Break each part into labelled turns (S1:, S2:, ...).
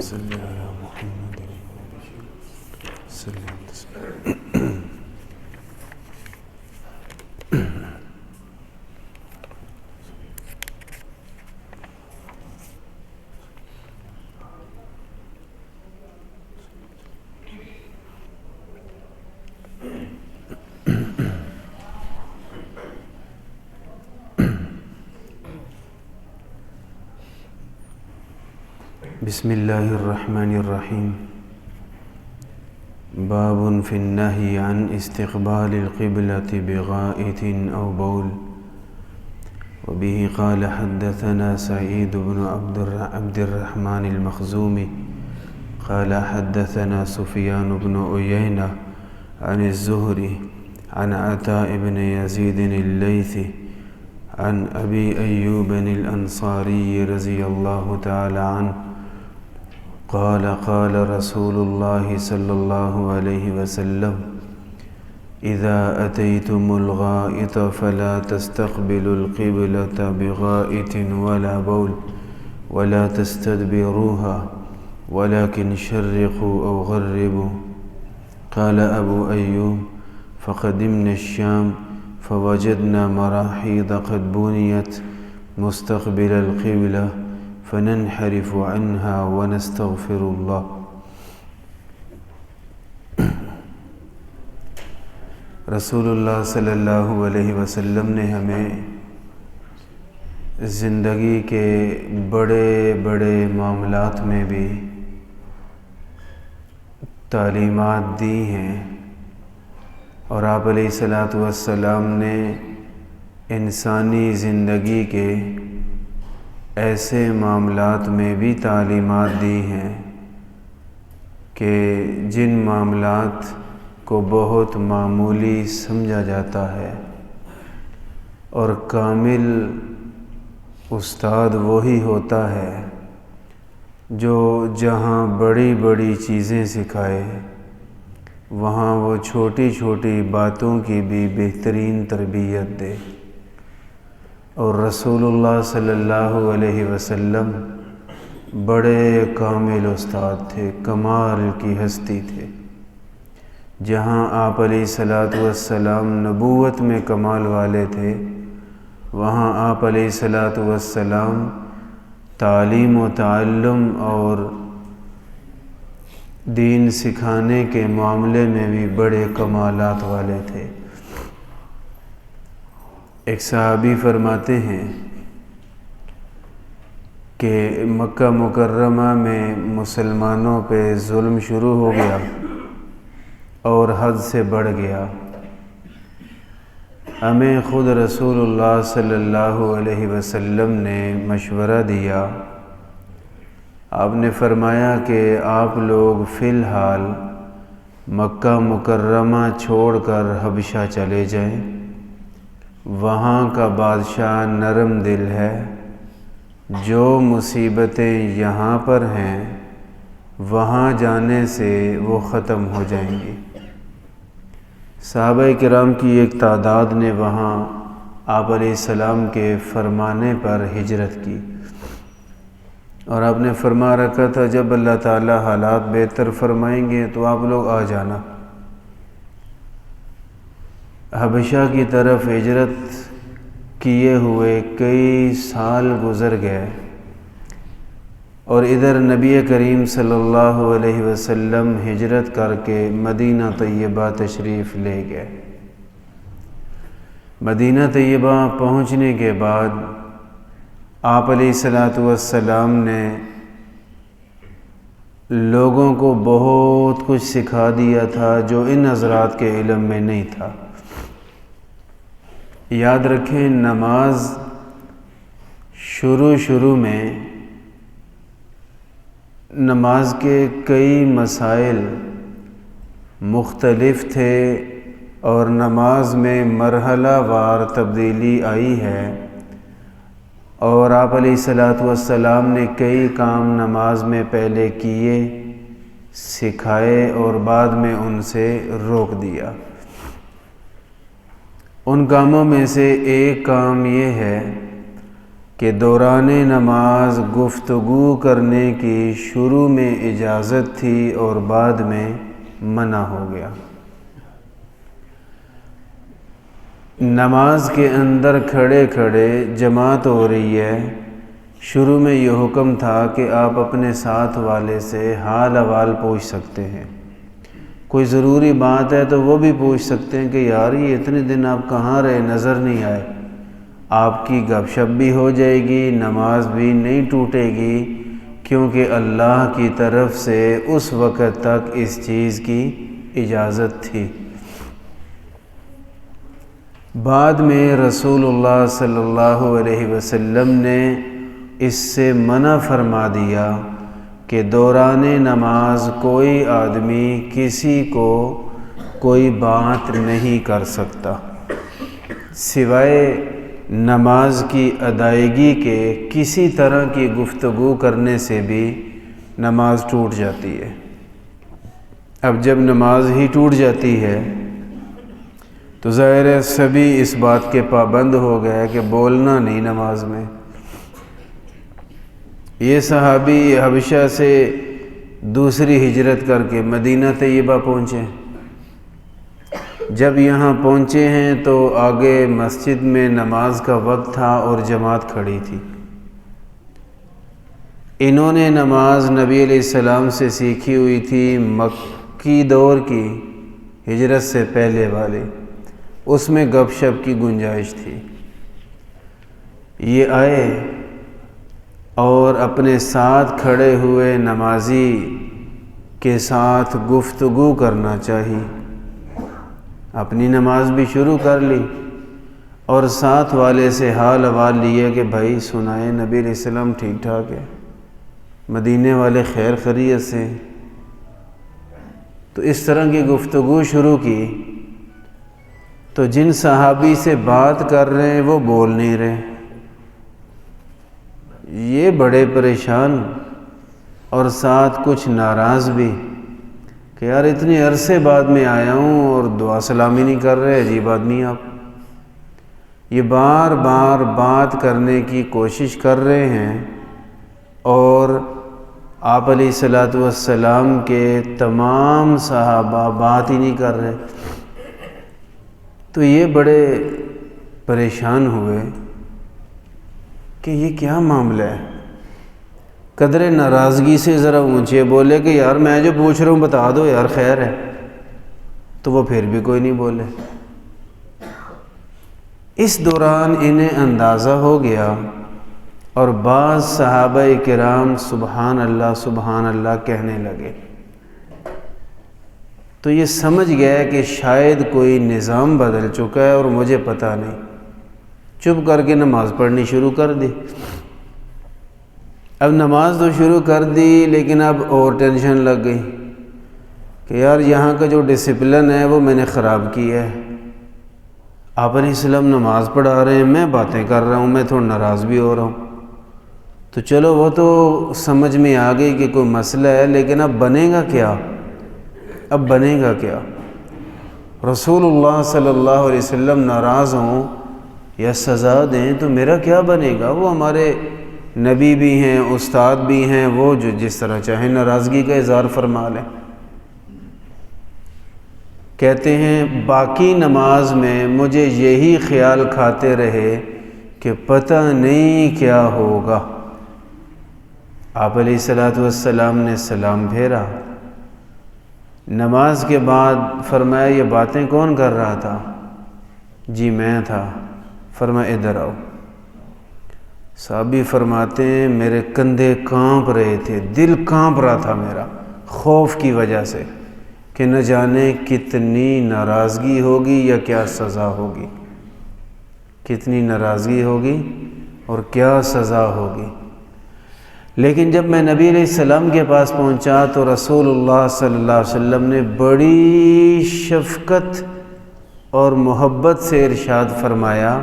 S1: صل على محمد وسلم تسليما. بسم اللہ الرحمن الرحیم. باب فی النہی عن استقبال القبلة بغائط او بول. وبه قال حدثنا سعید بن عبد الرحمن المخزومی قال حدثنا سفیان بن عیینہ عن الزہری عن عطاء بن یزید اللیثی عن ابی ایوب الانصاری رضی اللہ تعالی عنہ قال قال رسول الله صلى الله عليه وسلم إذا أتيتم الغائط فلا تستقبلوا القبلة بغائط ولا بول ولا تستدبروها ولكن شرقوا أو غربوا. قال أبو أيوب فقدمنا الشام فوجدنا مراحيض قد بنيت مستقبل القبلة فننحرف عنها ونستغفر الله. رسول اللہ صلی اللہ علیہ وسلم نے ہمیں زندگی کے بڑے بڑے معاملات میں بھی تعلیمات دی ہیں، اور آپ علیہ الصلاۃ والسلام نے انسانی زندگی کے ایسے معاملات میں بھی تعلیمات دی ہیں کہ جن معاملات کو بہت معمولی سمجھا جاتا ہے، اور کامل استاد وہی ہوتا ہے جو جہاں بڑی بڑی چیزیں سکھائے وہاں وہ چھوٹی چھوٹی باتوں کی بھی بہترین تربیت دے. اور رسول اللہ صلی اللہ علیہ وسلم بڑے کامل استاد تھے، کمال کی ہستی تھے. جہاں آپ علیہ الصلاۃ والسلام نبوت میں کمال والے تھے، وہاں آپ علیہ الصلاۃ والسلام تعلیم و تعلم اور دین سکھانے کے معاملے میں بھی بڑے کمالات والے تھے. ایک صحابی فرماتے ہیں کہ مکہ مکرمہ میں مسلمانوں پہ ظلم شروع ہو گیا اور حد سے بڑھ گیا. ہمیں خود رسول اللہ صلی اللہ علیہ وسلم نے مشورہ دیا. آپ نے فرمایا کہ آپ لوگ فی الحال مکہ مکرمہ چھوڑ کر حبشہ چلے جائیں. وہاں کا بادشاہ نرم دل ہے، جو مصیبتیں یہاں پر ہیں وہاں جانے سے وہ ختم ہو جائیں گی. صحابہ کرام کی ایک تعداد نے وہاں آپ علیہ السلام کے فرمانے پر ہجرت کی، اور آپ نے فرما رکھا تھا جب اللہ تعالی حالات بہتر فرمائیں گے تو آپ لوگ آ جانا. حبشہ کی طرف ہجرت کیے ہوئے کئی سال گزر گئے، اور ادھر نبی کریم صلی اللہ علیہ وسلم ہجرت کر کے مدینہ طیبہ تشریف لے گئے. مدینہ طیبہ پہنچنے کے بعد آپ علیہ الصلاۃ والسلام نے لوگوں کو بہت کچھ سکھا دیا تھا جو ان حضرات کے علم میں نہیں تھا. یاد رکھیں، نماز شروع میں نماز کے کئی مسائل مختلف تھے، اور نماز میں مرحلہ وار تبدیلی آئی ہے، اور آپ علیہ الصلاۃ والسلام نے کئی کام نماز میں پہلے کیے، سکھائے، اور بعد میں ان سے روک دیا. ان کاموں میں سے ایک کام یہ ہے کہ دوران نماز گفتگو کرنے کی شروع میں اجازت تھی اور بعد میں منع ہو گیا۔ نماز کے اندر کھڑے کھڑے جماعت ہو رہی ہے، شروع میں یہ حکم تھا کہ آپ اپنے ساتھ والے سے حال احوال پوچھ سکتے ہیں، کوئی ضروری بات ہے تو وہ بھی پوچھ سکتے ہیں کہ یار یہ اتنے دن آپ کہاں رہے، نظر نہیں آئے۔ آپ کی گپ شپ بھی ہو جائے گی، نماز بھی نہیں ٹوٹے گی، کیونکہ اللہ کی طرف سے اس وقت تک اس چیز کی اجازت تھی۔ بعد میں رسول اللہ صلی اللہ علیہ وسلم نے اس سے منع فرما دیا کہ دوران نماز کوئی آدمی کسی کو کوئی بات نہیں کر سکتا، سوائے نماز کی ادائیگی کے کسی طرح کی گفتگو کرنے سے بھی نماز ٹوٹ جاتی ہے۔ اب جب نماز ہی ٹوٹ جاتی ہے تو ظاہر ہے سبھی اس بات کے پابند ہو گئے کہ بولنا نہیں نماز میں۔ یہ صحابی حبشہ سے دوسری ہجرت کر کے مدینہ طیبہ پہنچے، جب یہاں پہنچے ہیں تو آگے مسجد میں نماز کا وقت تھا اور جماعت کھڑی تھی۔ انہوں نے نماز نبی علیہ السلام سے سیکھی ہوئی تھی، مکی دور کی، ہجرت سے پہلے والی، اس میں گپ شپ کی گنجائش تھی۔ یہ آئے اور اپنے ساتھ کھڑے ہوئے نمازی کے ساتھ گفتگو کرنا چاہی، اپنی نماز بھی شروع کر لی اور ساتھ والے سے حال احوال لیا کہ بھائی سنائیں نبی علیہ السلام ٹھیک ٹھاک ہے، مدینے والے خیر خیریت سے۔ تو اس طرح کی گفتگو شروع کی تو جن صحابی سے بات کر رہے ہیں وہ بول نہیں رہے، یہ بڑے پریشان اور ساتھ کچھ ناراض بھی کہ یار اتنے عرصے بعد میں آیا ہوں اور دعا سلامی نہیں کر رہے، عجیب آدمی آپ۔ یہ بار بار بات کرنے کی کوشش کر رہے ہیں اور آپ علیہ الصلوۃ والسلام کے تمام صحابہ بات ہی نہیں کر رہے۔ تو یہ بڑے پریشان ہوئے کہ یہ کیا معاملہ ہے۔ قدر ناراضگی سے ذرا اونچے بولے کہ یار میں جو پوچھ رہا ہوں بتا دو یار، خیر ہے۔ تو وہ پھر بھی کوئی نہیں بولے۔ اس دوران انہیں اندازہ ہو گیا اور بعض صحابہ کرام سبحان اللہ کہنے لگے، تو یہ سمجھ گیا کہ شاید کوئی نظام بدل چکا ہے اور مجھے پتہ نہیں، چپ کر کے نماز پڑھنی شروع کر دی۔ اب نماز تو شروع کر دی لیکن اب اور ٹینشن لگ گئی کہ یار یہاں کا جو ڈسپلن ہے وہ میں نے خراب کیا ہے۔ آپ علیہ السلام نماز پڑھا رہے ہیں، میں باتیں کر رہا ہوں، میں تھوڑا ناراض بھی ہو رہا ہوں۔ تو چلو وہ تو سمجھ میں آ گئی کہ کوئی مسئلہ ہے، لیکن اب بنے گا کیا؟ اب بنے گا کیا؟ رسول اللہ صلی اللہ علیہ وسلم ناراض ہوں یا سزا دیں تو میرا کیا بنے گا؟ وہ ہمارے نبی بھی ہیں، استاد بھی ہیں، وہ جو جس طرح چاہیں ناراضگی کا اظہار فرما لیں۔ کہتے ہیں باقی نماز میں مجھے یہی خیال کھاتے رہے کہ پتہ نہیں کیا ہوگا۔ آپ علیہ الصلوۃ والسلام نے سلام پھیرا، نماز کے بعد فرمایا یہ باتیں کون کر رہا تھا؟ جی میں تھا۔ فرمایا ادھر آؤ۔ صحابی فرماتے ہیں میرے کندھے کانپ رہے تھے، دل کانپ رہا تھا میرا خوف کی وجہ سے کہ نہ جانے کتنی ناراضگی ہوگی یا کیا سزا ہوگی، کتنی ناراضگی ہوگی اور کیا سزا ہوگی۔ لیکن جب میں نبی علیہ السلام کے پاس پہنچا تو رسول اللہ صلی اللہ علیہ وسلم نے بڑی شفقت اور محبت سے ارشاد فرمایا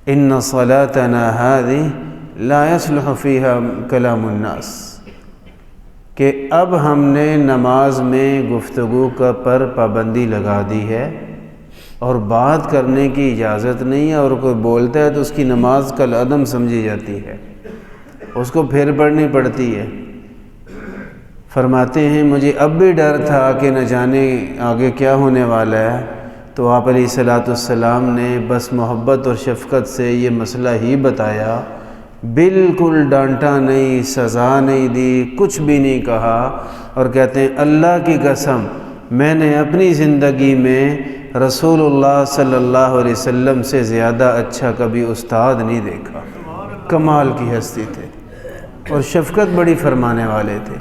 S1: ان صلاتنا هذه لا يصلح فيها کلام الناس، کہ اب ہم نے نماز میں گفتگو پر پابندی لگا دی ہے اور بات کرنے کی اجازت نہیں ہے، اور کوئی بولتا ہے تو اس کی نماز کالعدم سمجھی جاتی ہے، اس کو پھر پڑھنی پڑتی ہے۔ فرماتے ہیں مجھے اب بھی ڈر تھا کہ نہ جانے آگے کیا ہونے والا ہے، تو آپ علیہ الصلوۃ والسلام نے بس محبت اور شفقت سے یہ مسئلہ ہی بتایا، بالکل ڈانٹا نہیں، سزا نہیں دی، کچھ بھی نہیں کہا، اور کہتے ہیں اللہ کی قسم میں نے اپنی زندگی میں رسول اللہ صلی اللہ علیہ وسلم سے زیادہ اچھا کبھی استاد نہیں دیکھا۔ کمال کی ہستی تھے اور شفقت بڑی فرمانے والے تھے۔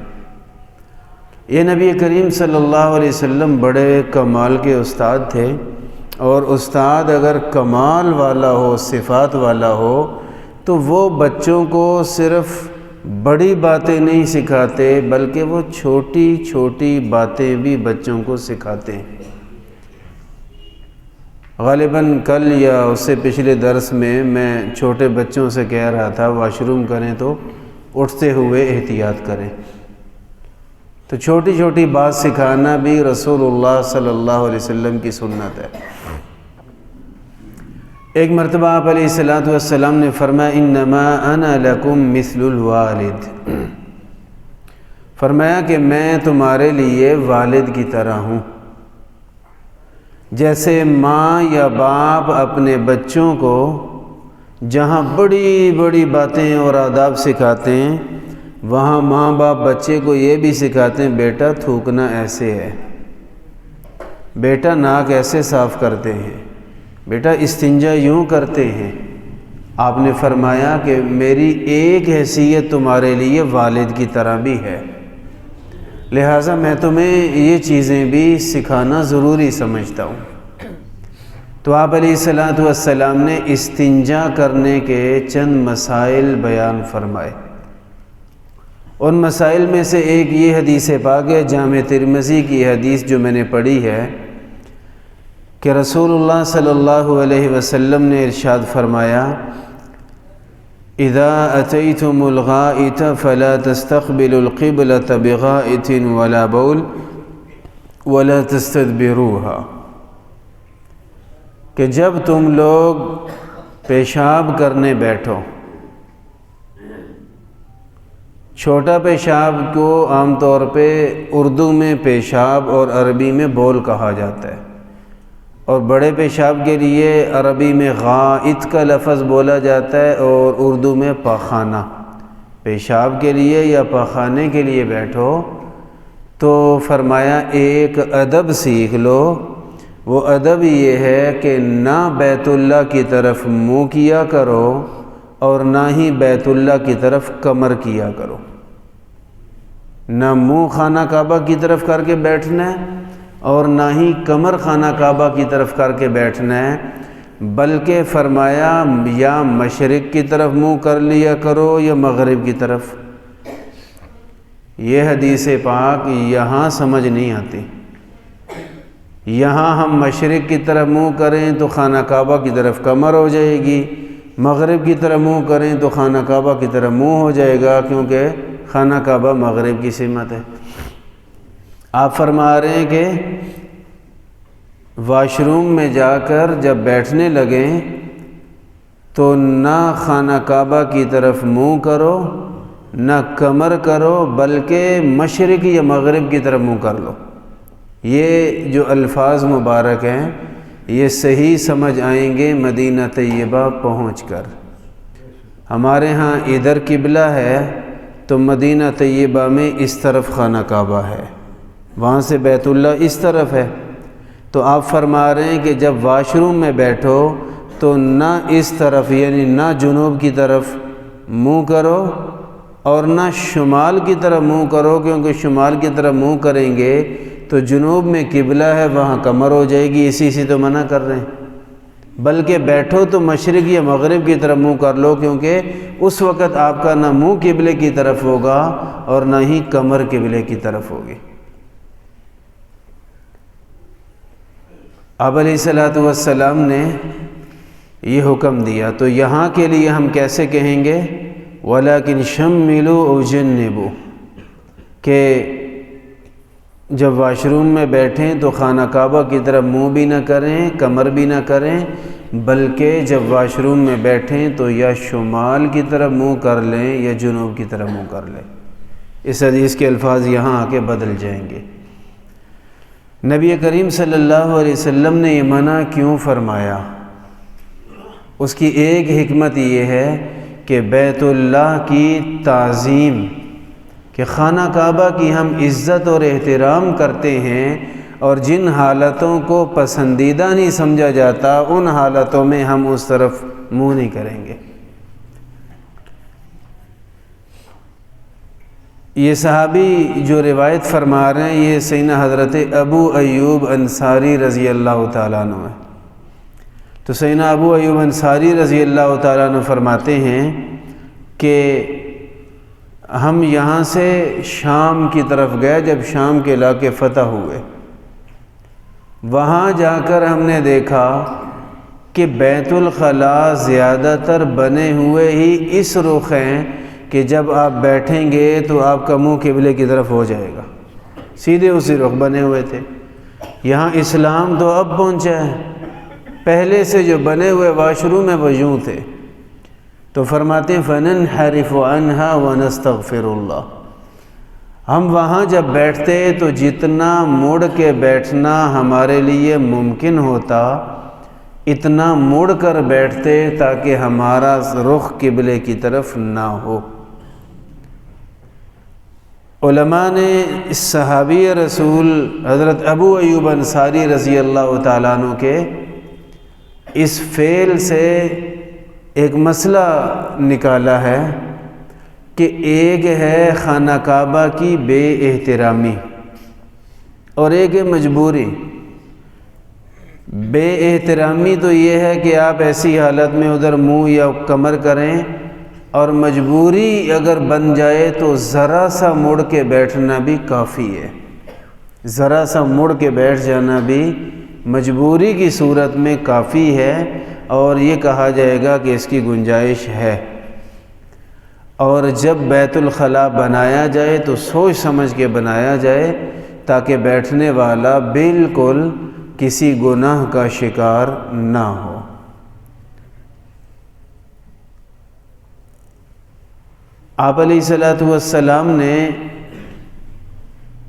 S1: یہ نبی کریم صلی اللہ علیہ وسلم بڑے کمال کے استاد تھے، اور استاد اگر کمال والا ہو، صفات والا ہو، تو وہ بچوں کو صرف بڑی باتیں نہیں سکھاتے بلکہ وہ چھوٹی چھوٹی باتیں بھی بچوں کو سکھاتے ہیں۔ غالباً کل یا اس سے پچھلے درس میں چھوٹے بچوں سے کہہ رہا تھا واش روم کریں تو اٹھتے ہوئے احتیاط کریں، تو چھوٹی چھوٹی بات سکھانا بھی رسول اللہ صلی اللہ علیہ وسلم کی سنت ہے۔ ایک مرتبہ آپ علیہ الصلوۃ والسلام نے فرمایا انما انا لکم مثل الوالد، فرمایا کہ میں تمہارے لیے والد کی طرح ہوں۔ جیسے ماں یا باپ اپنے بچوں کو جہاں بڑی بڑی باتیں اور آداب سکھاتے ہیں، وہاں ماں باپ بچے کو یہ بھی سکھاتے ہیں بیٹا تھوکنا ایسے ہے، بیٹا ناک ایسے صاف کرتے ہیں، بیٹا استنجا یوں کرتے ہیں۔ آپ نے فرمایا کہ میری ایک حیثیت تمہارے لیے والد کی طرح بھی ہے، لہٰذا میں تمہیں یہ چیزیں بھی سکھانا ضروری سمجھتا ہوں۔ تو آپ علیہ الصلوۃ والسلام نے استنجا کرنے کے چند مسائل بیان فرمائے۔ ان مسائل میں سے ایک یہ حدیث پاک ہے، جامع ترمذی کی حدیث جو میں نے پڑھی ہے، کہ رسول اللہ صلی اللہ علیہ وسلم نے ارشاد فرمایا اذا اتیتم الغائط فلا تستقبلوا القبلة بغائط ولا بول ولا تستدبروها، کہ جب تم لوگ پیشاب کرنے بیٹھو، چھوٹا پیشاب کو عام طور پہ اردو میں پیشاب اور عربی میں بول کہا جاتا ہے، اور بڑے پیشاب کے لیے عربی میں غائط کا لفظ بولا جاتا ہے اور اردو میں پاخانہ۔ پیشاب کے لیے یا پاخانے کے لیے بیٹھو تو فرمایا ایک ادب سیکھ لو، وہ ادب یہ ہے کہ نہ بیت اللہ کی طرف منہ کیا کرو اور نہ ہی بیت اللہ کی طرف کمر کیا کرو، نہ منہ خانہ کعبہ کی طرف کر کے بیٹھنا ہے اور نہ ہی کمر خانہ کعبہ کی طرف کر کے بیٹھنا ہے، بلکہ فرمایا یا مشرق کی طرف منہ کر لیا کرو یا مغرب کی طرف۔ یہ حدیث پاک یہاں سمجھ نہیں آتی، یہاں ہم مشرق کی طرف منہ کریں تو خانہ کعبہ کی طرف کمر ہو جائے گی، مغرب کی طرف منہ کریں تو خانہ کعبہ کی طرف منہ ہو جائے گا، کیونکہ خانہ کعبہ مغرب کی سمت ہے۔ آپ فرما رہے ہیں کہ واش روم میں جا کر جب بیٹھنے لگیں تو نہ خانہ کعبہ کی طرف منہ کرو نہ کمر کرو، بلکہ مشرق یا مغرب کی طرف منہ کر لو۔ یہ جو الفاظ مبارک ہیں یہ صحیح سمجھ آئیں گے مدینہ طیبہ پہنچ کر۔ ہمارے ہاں ادھر قبلہ ہے تو مدینہ طیبہ میں اس طرف خانہ کعبہ ہے، وہاں سے بیت اللہ اس طرف ہے، تو آپ فرما رہے ہیں کہ جب واش روم میں بیٹھو تو نہ اس طرف یعنی نہ جنوب کی طرف منہ کرو اور نہ شمال کی طرف منہ کرو، کیونکہ شمال کی طرف منہ کریں گے تو جنوب میں قبلہ ہے وہاں کمر ہو جائے گی، اسی سے تو منع کر رہے ہیں، بلکہ بیٹھو تو مشرق یا مغرب کی طرف منہ کر لو، کیونکہ اس وقت آپ کا نہ منہ قبلے کی طرف ہوگا اور نہ ہی کمر قبلے کی طرف ہوگی۔ آپ علیہ الصلوۃ والسلام نے یہ حکم دیا، تو یہاں کے لیے ہم کیسے کہیں گے وَلَكِنْ شَمِّلُوا أَوْ جَنِّبُوا، کہ جب واش روم میں بیٹھیں تو خانہ کعبہ کی طرف منہ بھی نہ کریں، کمر بھی نہ کریں، بلکہ جب واش روم میں بیٹھیں تو یا شمال کی طرف منہ کر لیں یا جنوب کی طرف منہ کر لیں۔ اس حدیث کے الفاظ یہاں آ کے بدل جائیں گے۔ نبی کریم صلی اللہ علیہ وسلم نے یہ منع کیوں فرمایا؟ اس کی ایک حکمت یہ ہے کہ بیت اللہ کی تعظیم، کہ خانہ کعبہ کی ہم عزت اور احترام کرتے ہیں، اور جن حالتوں کو پسندیدہ نہیں سمجھا جاتا ان حالتوں میں ہم اس طرف منہ نہیں کریں گے۔ یہ صحابی جو روایت فرما رہے ہیں یہ سیدنا حضرت ابو ایوب انصاری رضی اللہ تعالیٰ عنہ ہے۔ تو سیدنا ابو ایوب انصاری رضی اللہ تعالیٰ عنہ فرماتے ہیں کہ ہم یہاں سے شام کی طرف گئے، جب شام کے علاقے فتح ہوئے، وہاں جا کر ہم نے دیکھا کہ بیت الخلاء زیادہ تر بنے ہوئے ہی اس رخ ہیں کہ جب آپ بیٹھیں گے تو آپ کا منہ قبلے کی طرف ہو جائے گا، سیدھے اسی رخ بنے ہوئے تھے۔ یہاں اسلام تو اب پہنچا ہے، پہلے سے جو بنے ہوئے واش روم میں وہ یوں تھے۔ تو فرماتے ہیں فَنَنْحَرِفُ عَنْهَا وَنَسْتَغْفِرُ اللَّهَ، ہم وہاں جب بیٹھتے تو جتنا مڑ کے بیٹھنا ہمارے لیے ممکن ہوتا اتنا مڑ کر بیٹھتے تاکہ ہمارا رخ قبلے کی طرف نہ ہو۔ علماء نے اس صحابی رسول حضرت ابو ایوب انصاری رضی اللہ تعالیٰ عنہ کے اس فعل سے ایک مسئلہ نکالا ہے کہ ایک ہے خانہ کعبہ کی بے احترامی اور ایک ہے مجبوری۔ بے احترامی تو یہ ہے کہ آپ ایسی حالت میں ادھر منہ یا کمر کریں، اور مجبوری اگر بن جائے تو ذرا سا مڑ کے بیٹھنا بھی کافی ہے، ذرا سا مڑ کے بیٹھ جانا بھی مجبوری کی صورت میں کافی ہے، اور یہ کہا جائے گا کہ اس کی گنجائش ہے۔ اور جب بیت الخلاء بنایا جائے تو سوچ سمجھ کے بنایا جائے تاکہ بیٹھنے والا بالکل کسی گناہ کا شکار نہ ہو۔ آپ علیہ الصلوۃ والسلام نے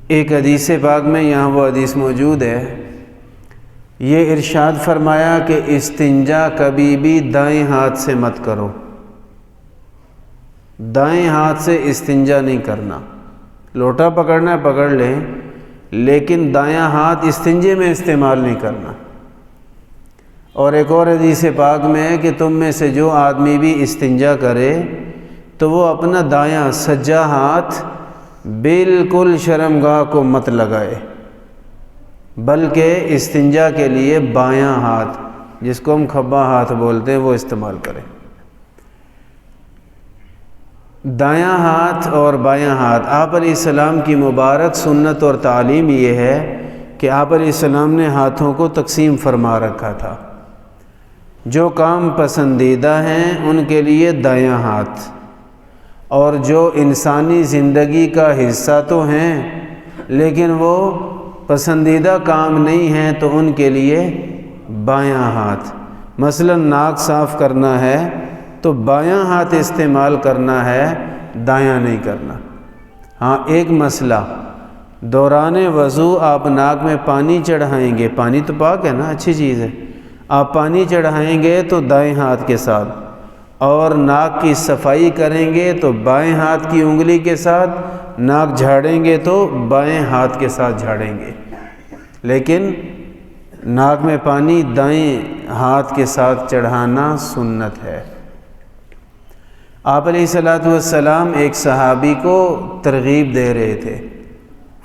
S1: ایک حدیث پاک میں، یہاں وہ حدیث موجود ہے، یہ ارشاد فرمایا کہ استنجا کبھی بھی دائیں ہاتھ سے مت کرو، دائیں ہاتھ سے استنجا نہیں کرنا۔ لوٹا پکڑنا ہے پکڑ لیں، لیکن دایاں ہاتھ استنجے میں استعمال نہیں کرنا۔ اور ایک اور حدیث پاک میں ہے کہ تم میں سے جو آدمی بھی استنجا کرے تو وہ اپنا دایاں سجا ہاتھ بالکل شرمگاہ کو مت لگائے، بلکہ استنجا کے لیے بایاں ہاتھ، جس کو ہم کھبا ہاتھ بولتے ہیں، وہ استعمال کریں۔ دایاں ہاتھ اور بایاں ہاتھ، آپ علیہ السلام کی مبارک سنت اور تعلیم یہ ہے کہ آپ علیہ السلام نے ہاتھوں کو تقسیم فرما رکھا تھا۔ جو کام پسندیدہ ہیں ان کے لیے دایاں ہاتھ، اور جو انسانی زندگی کا حصہ تو ہیں لیکن وہ پسندیدہ کام نہیں ہیں تو ان کے لیے بایاں ہاتھ۔ مثلا ناک صاف کرنا ہے تو بایاں ہاتھ استعمال کرنا ہے، دایاں نہیں کرنا۔ ہاں ایک مسئلہ، دوران وضو آپ ناک میں پانی چڑھائیں گے، پانی تو پاک ہے نا، اچھی چیز ہے، آپ پانی چڑھائیں گے تو دائیں ہاتھ کے ساتھ، اور ناک کی صفائی کریں گے تو بائیں ہاتھ کی انگلی کے ساتھ، ناک جھاڑیں گے تو بائیں ہاتھ کے ساتھ جھاڑیں گے، لیکن ناک میں پانی دائیں ہاتھ کے ساتھ چڑھانا سنت ہے۔ آپ علیہ الصلوۃ والسلام ایک صحابی کو ترغیب دے رہے تھے،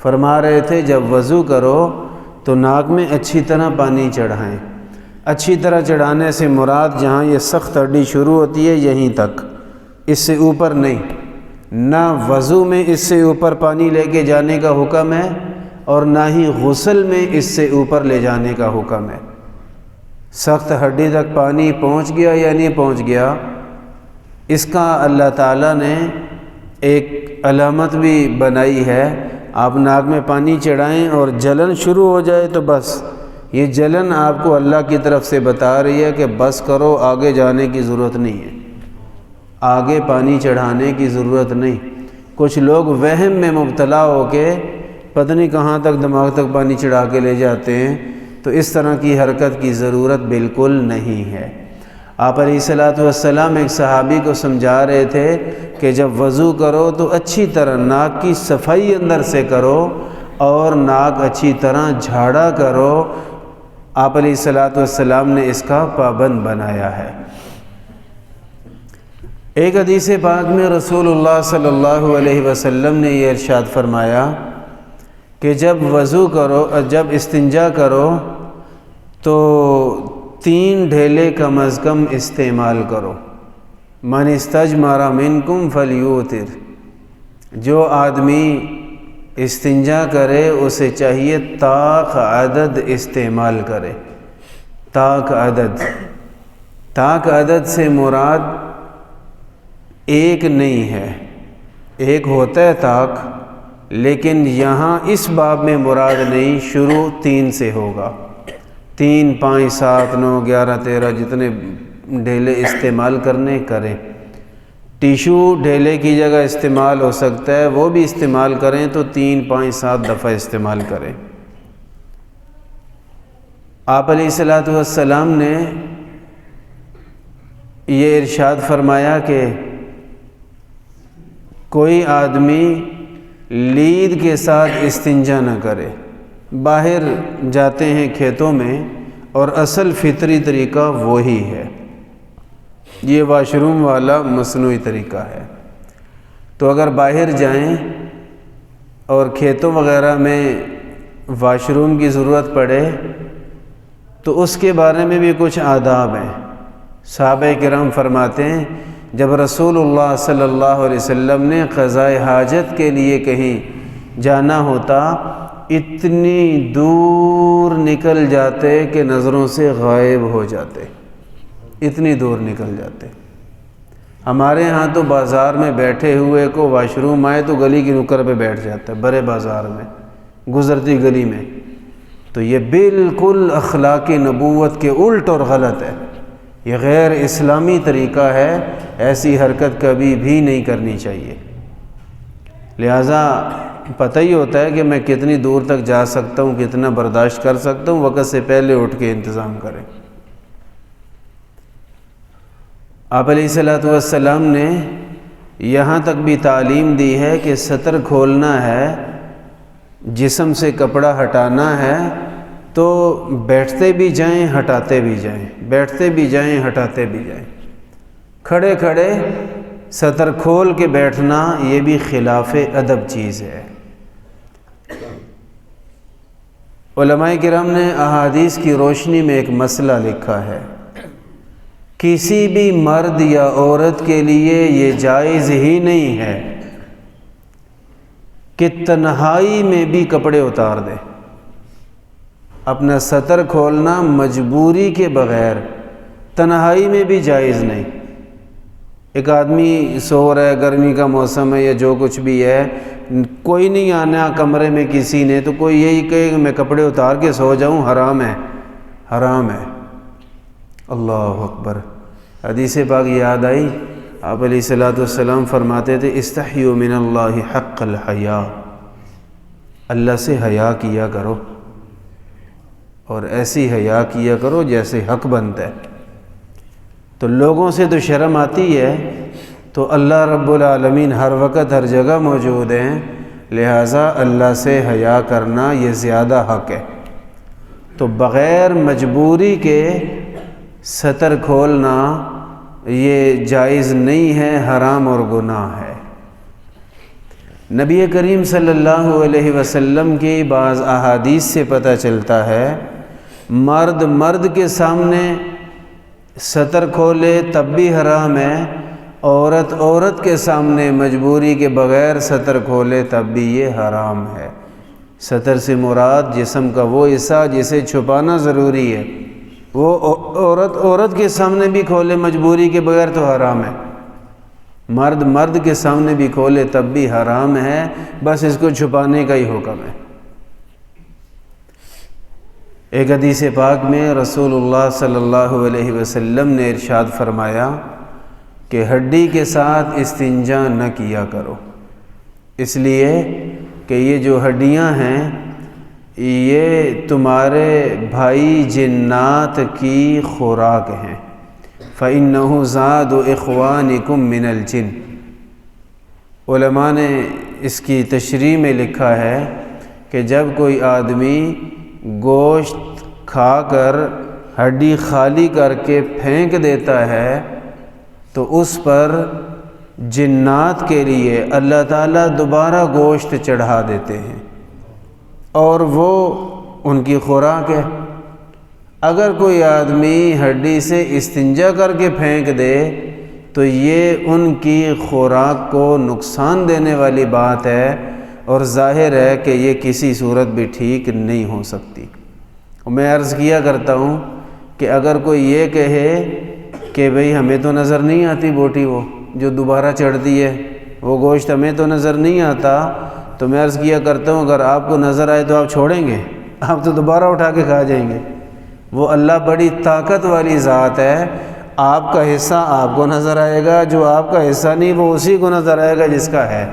S1: فرما رہے تھے جب وضو کرو تو ناک میں اچھی طرح پانی چڑھائیں۔ اچھی طرح چڑھانے سے مراد جہاں یہ سخت ہڈی شروع ہوتی ہے یہیں تک، اس سے اوپر نہیں۔ نہ وضو میں اس سے اوپر پانی لے کے جانے کا حکم ہے، اور نہ ہی غسل میں اس سے اوپر لے جانے کا حکم ہے۔ سخت ہڈی تک پانی پہنچ گیا یا نہیں پہنچ گیا، اس کا اللہ تعالیٰ نے ایک علامت بھی بنائی ہے آپ ناک میں پانی چڑھائیں اور جلن شروع ہو جائے تو بس یہ جلن آپ کو اللہ کی طرف سے بتا رہی ہے کہ بس کرو، آگے جانے کی ضرورت نہیں ہے، آگے پانی چڑھانے کی ضرورت نہیں۔ کچھ لوگ وہم میں مبتلا ہو کے پتہ نہیں کہاں تک دماغ تک پانی چڑھا کے لے جاتے ہیں، تو اس طرح کی حرکت کی ضرورت بالکل نہیں ہے۔ آپ علیہ الصلوۃ والسلام ایک صحابی کو سمجھا رہے تھے کہ جب وضو کرو تو اچھی طرح ناک کی صفائی اندر سے کرو اور ناک اچھی طرح جھاڑا کرو۔ آپ علیہ الصلوۃ والسلام نے اس کا پابند بنایا ہے۔ ایک حدیث پاک میں رسول اللہ صلی اللہ علیہ وسلم نے یہ ارشاد فرمایا کہ جب وضو کرو، جب استنجا کرو تو 3 ڈھیلے کم از کم استعمال کرو۔ من استجمر منکم فلیوتر، جو آدمی استنجا کرے اسے چاہیے طاق عدد استعمال کرے۔ طاق عدد سے مراد ایک نہیں ہے، ایک ہوتا ہے طاق، لیکن یہاں اس باب میں مراد نہیں، شروع 3 سے ہوگا۔ 3، 5، 7، 9، 11، 13 جتنے ڈھیلے استعمال کرنے کریں۔ ٹیشو ڈھیلے کی جگہ استعمال ہو سکتا ہے، وہ بھی استعمال کریں تو 3، 5، 7 دفعہ استعمال کریں۔ آپ علیہ الصلوۃ والسلام نے یہ ارشاد فرمایا کہ کوئی آدمی لید کے ساتھ استنجا نہ کرے۔ باہر جاتے ہیں کھیتوں میں اور اصل فطری طریقہ وہی ہے، یہ واش روم والا مصنوعی طریقہ ہے۔ تو اگر باہر جائیں اور کھیتوں وغیرہ میں واش روم کی ضرورت پڑے تو اس کے بارے میں بھی کچھ آداب ہیں۔ صحابہ کرام فرماتے ہیں جب رسول اللہ صلی اللہ علیہ وسلم نے قضاء حاجت کے لیے کہیں جانا ہوتا، اتنی دور نکل جاتے کہ نظروں سے غائب ہو جاتے، اتنی دور نکل جاتے۔ ہمارے ہاں تو بازار میں بیٹھے ہوئے کو واش روم آئے تو گلی کی نکر پہ بیٹھ جاتا ہے، بڑے بازار میں، گزرتی گلی میں۔ تو یہ بالکل اخلاق نبوت کے الٹ اور غلط ہے، یہ غیر اسلامی طریقہ ہے، ایسی حرکت کبھی بھی نہیں کرنی چاہیے۔ لہٰذا پتہ ہی ہوتا ہے کہ میں کتنی دور تک جا سکتا ہوں، کتنا برداشت کر سکتا ہوں، وقت سے پہلے اٹھ کے انتظام کریں۔ آپ علیہ الصلوۃ والسلام نے یہاں تک بھی تعلیم دی ہے کہ سطر کھولنا ہے، جسم سے کپڑا ہٹانا ہے تو بیٹھتے بھی جائیں ہٹاتے بھی جائیں، بیٹھتے بھی جائیں ہٹاتے بھی جائیں۔ کھڑے کھڑے سطر کھول کے بیٹھنا یہ بھی خلاف ادب چیز ہے۔ علماء کرام نے احادیث کی روشنی میں ایک مسئلہ لکھا ہے، کسی بھی مرد یا عورت کے لیے یہ جائز ہی نہیں ہے کہ تنہائی میں بھی کپڑے اتار دے۔ اپنا سطر کھولنا مجبوری کے بغیر تنہائی میں بھی جائز نہیں۔ ایک آدمی سو رہا ہے، گرمی کا موسم ہے یا جو کچھ بھی ہے، کوئی نہیں آنا کمرے میں کسی نے، تو کوئی یہی کہے کہ میں کپڑے اتار کے سو جاؤں، حرام ہے، حرام ہے۔ اللہ اکبر۔ حدیث پاک یاد آئی، آپ علیہ الصلوۃ والسلام فرماتے تھے استحیوا من اللہ حق الحیاء، اللہ سے حیا کیا کرو اور ایسی حیا کیا کرو جیسے حق بنتا ہے۔ تو لوگوں سے تو شرم آتی ہے، تو اللہ رب العالمین ہر وقت ہر جگہ موجود ہیں، لہٰذا اللہ سے حیا کرنا یہ زیادہ حق ہے۔ تو بغیر مجبوری کے سطر کھولنا یہ جائز نہیں ہے، حرام اور گناہ ہے۔ نبی کریم صلی اللہ علیہ وسلم کی بعض احادیث سے پتہ چلتا ہے مرد کے سامنے سطر کھولے تب بھی حرام ہے، عورت کے سامنے مجبوری کے بغیر سطر کھولے تب بھی یہ حرام ہے۔ سطر سے مراد جسم کا وہ حصہ جسے چھپانا ضروری ہے، وہ عورت کے سامنے بھی کھولے مجبوری کے بغیر تو حرام ہے۔ مرد مرد کے سامنے بھی کھولے تب بھی حرام ہے، بس اس کو چھپانے کا ہی حکم ہے۔ ایک حدیث پاک میں رسول اللہ صلی اللہ علیہ وسلم نے ارشاد فرمایا کہ ہڈی کے ساتھ استنجا نہ کیا کرو، اس لیے کہ یہ جو ہڈیاں ہیں یہ تمہارے بھائی جنات کی خوراک ہیں۔ فَإِنَّهُ زَادُ إِخْوَانِكُم مِّنَ الْجِنِّ۔ علماء نے اس کی تشریح میں لکھا ہے کہ جب کوئی آدمی گوشت کھا کر ہڈی خالی کر کے پھینک دیتا ہے تو اس پر جنات کے لیے اللہ تعالیٰ دوبارہ گوشت چڑھا دیتے ہیں اور وہ ان کی خوراک ہے۔ اگر کوئی آدمی ہڈی سے استنجا کر کے پھینک دے تو یہ ان کی خوراک کو نقصان دینے والی بات ہے، اور ظاہر ہے کہ یہ کسی صورت بھی ٹھیک نہیں ہو سکتی۔ میں عرض کیا کرتا ہوں کہ اگر کوئی یہ کہے کہ بھئی ہمیں تو نظر نہیں آتی بوٹی وہ جو دوبارہ چڑھتی ہے، وہ گوشت ہمیں تو نظر نہیں آتا، تو میں عرض کیا کرتا ہوں اگر آپ کو نظر آئے تو آپ چھوڑیں گے؟ آپ تو دوبارہ اٹھا کے کھا جائیں گے۔ وہ اللہ بڑی طاقت والی ذات ہے، آپ کا حصہ آپ کو نظر آئے گا، جو آپ کا حصہ نہیں وہ اسی کو نظر آئے گا جس کا ہے۔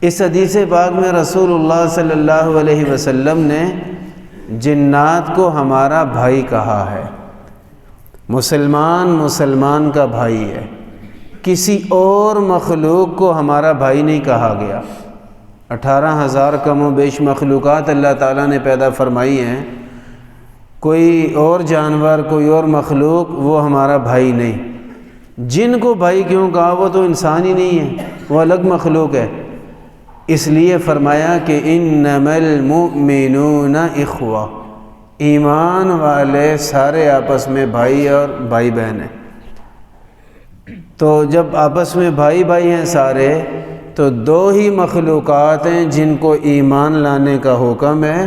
S1: اس حدیث پاک میں رسول اللہ صلی اللہ علیہ وسلم نے جنات کو ہمارا بھائی کہا ہے۔ مسلمان مسلمان کا بھائی ہے، کسی اور مخلوق کو ہمارا بھائی نہیں کہا گیا۔ 18,000 کم و بیش مخلوقات اللہ تعالیٰ نے پیدا فرمائی ہیں، کوئی اور جانور کوئی اور مخلوق وہ ہمارا بھائی نہیں۔ جن کو بھائی کیوں کہا؟ وہ تو انسان ہی نہیں ہے، وہ الگ مخلوق ہے۔ اس لیے فرمایا کہ انما المؤمنون اخوہ، ایمان والے سارے آپس میں بھائی اور بھائی بہن ہیں۔ تو جب آپس میں بھائی بھائی ہیں سارے، تو دو ہی مخلوقات ہیں جن کو ایمان لانے کا حکم ہے،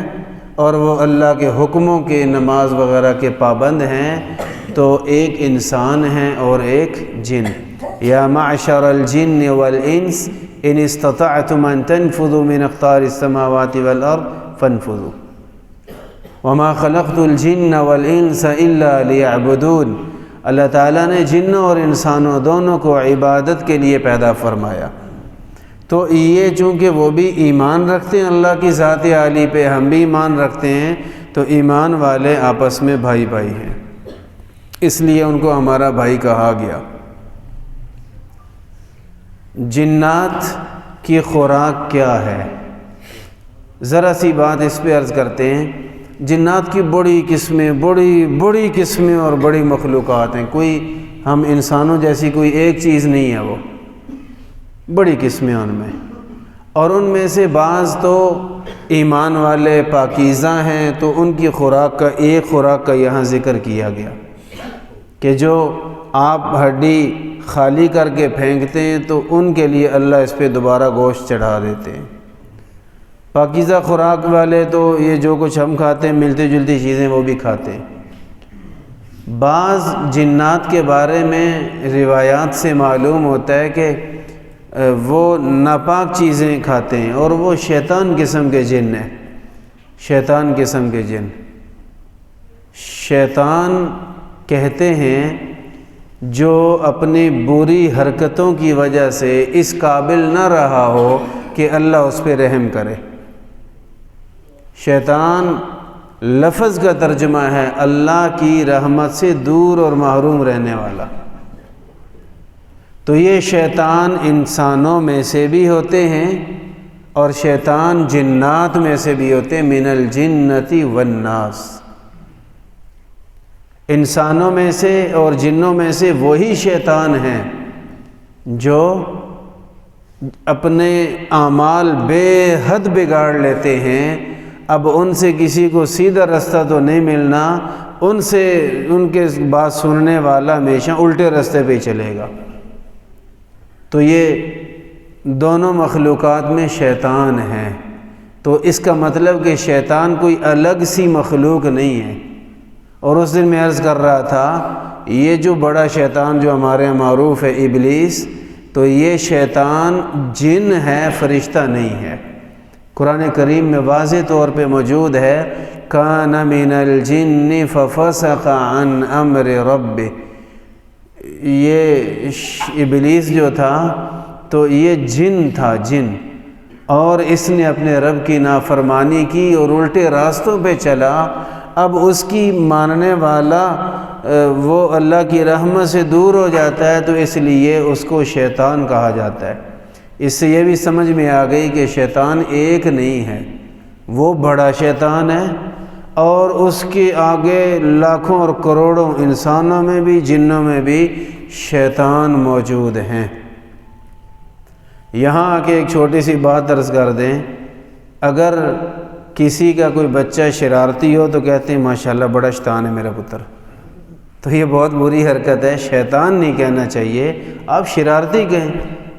S1: اور وہ اللہ کے حکموں کے نماز وغیرہ کے پابند ہیں، تو ایک انسان ہیں اور ایک جن۔ یا معشر الجن والانس ان استطعتم ان تنفذوا من اقطار السماوات والارض فانفذوا وما خلقت الجن والانس الا ليعبدون۔ اللہ تعالیٰ نے جنوں اور انسانوں دونوں کو عبادت کے لیے پیدا فرمایا۔ تو یہ چونکہ وہ بھی ایمان رکھتے ہیں اللہ کی ذات عالی پہ، ہم بھی ایمان رکھتے ہیں، تو ایمان والے آپس میں بھائی بھائی ہیں، اس لیے ان کو ہمارا بھائی کہا گیا۔ جنات کی خوراک کیا ہے؟ ذرا سی بات اس پہ عرض کرتے ہیں۔ جنات کی بڑی قسمیں اور بڑی مخلوقات ہیں، کوئی ہم انسانوں جیسی کوئی ایک چیز نہیں ہے، وہ بڑی قسمیں ان میں، اور ان میں سے بعض تو ایمان والے پاکیزہ ہیں، تو ان کی خوراک کا ایک خوراک کا یہاں ذکر کیا گیا کہ جو آپ ہڈی خالی کر کے پھینکتے ہیں تو ان کے لیے اللہ اس پہ دوبارہ گوشت چڑھا دیتے ہیں۔ پاکیزہ خوراک والے تو یہ جو کچھ ہم کھاتے ہیں ملتی جلتی چیزیں وہ بھی کھاتے ہیں۔ بعض جنات کے بارے میں روایات سے معلوم ہوتا ہے کہ وہ ناپاک چیزیں کھاتے ہیں، اور وہ شیطان قسم کے جن ہیں، شیطان قسم کے جن۔ شیطان کہتے ہیں جو اپنی بری حرکتوں کی وجہ سے اس قابل نہ رہا ہو کہ اللہ اس پہ رحم کرے۔ شیطان لفظ کا ترجمہ ہے اللہ کی رحمت سے دور اور محروم رہنے والا۔ تو یہ شیطان انسانوں میں سے بھی ہوتے ہیں اور شیطان جنات میں سے بھی ہوتے ہیں، من الجنۃ والناس۔ انسانوں میں سے اور جنوں میں سے وہی شیطان ہیں جو اپنے اعمال بے حد بگاڑ لیتے ہیں۔ اب ان سے کسی کو سیدھا رستہ تو نہیں ملنا، ان کے بات سننے والا ہمیشہ الٹے راستے پہ ہی چلے گا۔ تو یہ دونوں مخلوقات میں شیطان ہیں، تو اس کا مطلب کہ شیطان کوئی الگ سی مخلوق نہیں ہے۔ اور اس دن میں عرض کر رہا تھا یہ جو بڑا شیطان جو ہمارے یہاں معروف ہے ابلیس، تو یہ شیطان جن ہے، فرشتہ نہیں ہے۔ قرآن کریم میں واضح طور پہ موجود ہے کان من الجن ففسق عن امر ربہ، یہ ابلیس جو تھا تو یہ جن تھا، جن، اور اس نے اپنے رب کی نافرمانی کی اور الٹے راستوں پہ چلا۔ اب اس کی ماننے والا وہ اللہ کی رحمت سے دور ہو جاتا ہے، تو اس لیے اس کو شیطان کہا جاتا ہے۔ اس سے یہ بھی سمجھ میں آ گئی کہ شیطان ایک نہیں ہے، وہ بڑا شیطان ہے، اور اس کے آگے لاکھوں اور کروڑوں انسانوں میں بھی جنوں میں بھی شیطان موجود ہیں۔ یہاں آ کے ایک چھوٹی سی بات عرض کر دیں، اگر کسی کا کوئی بچہ شرارتی ہو تو کہتے ہیں ماشاءاللہ بڑا شیطان ہے میرا پتر، تو یہ بہت بری حرکت ہے، شیطان نہیں کہنا چاہیے، آپ شرارتی کہیں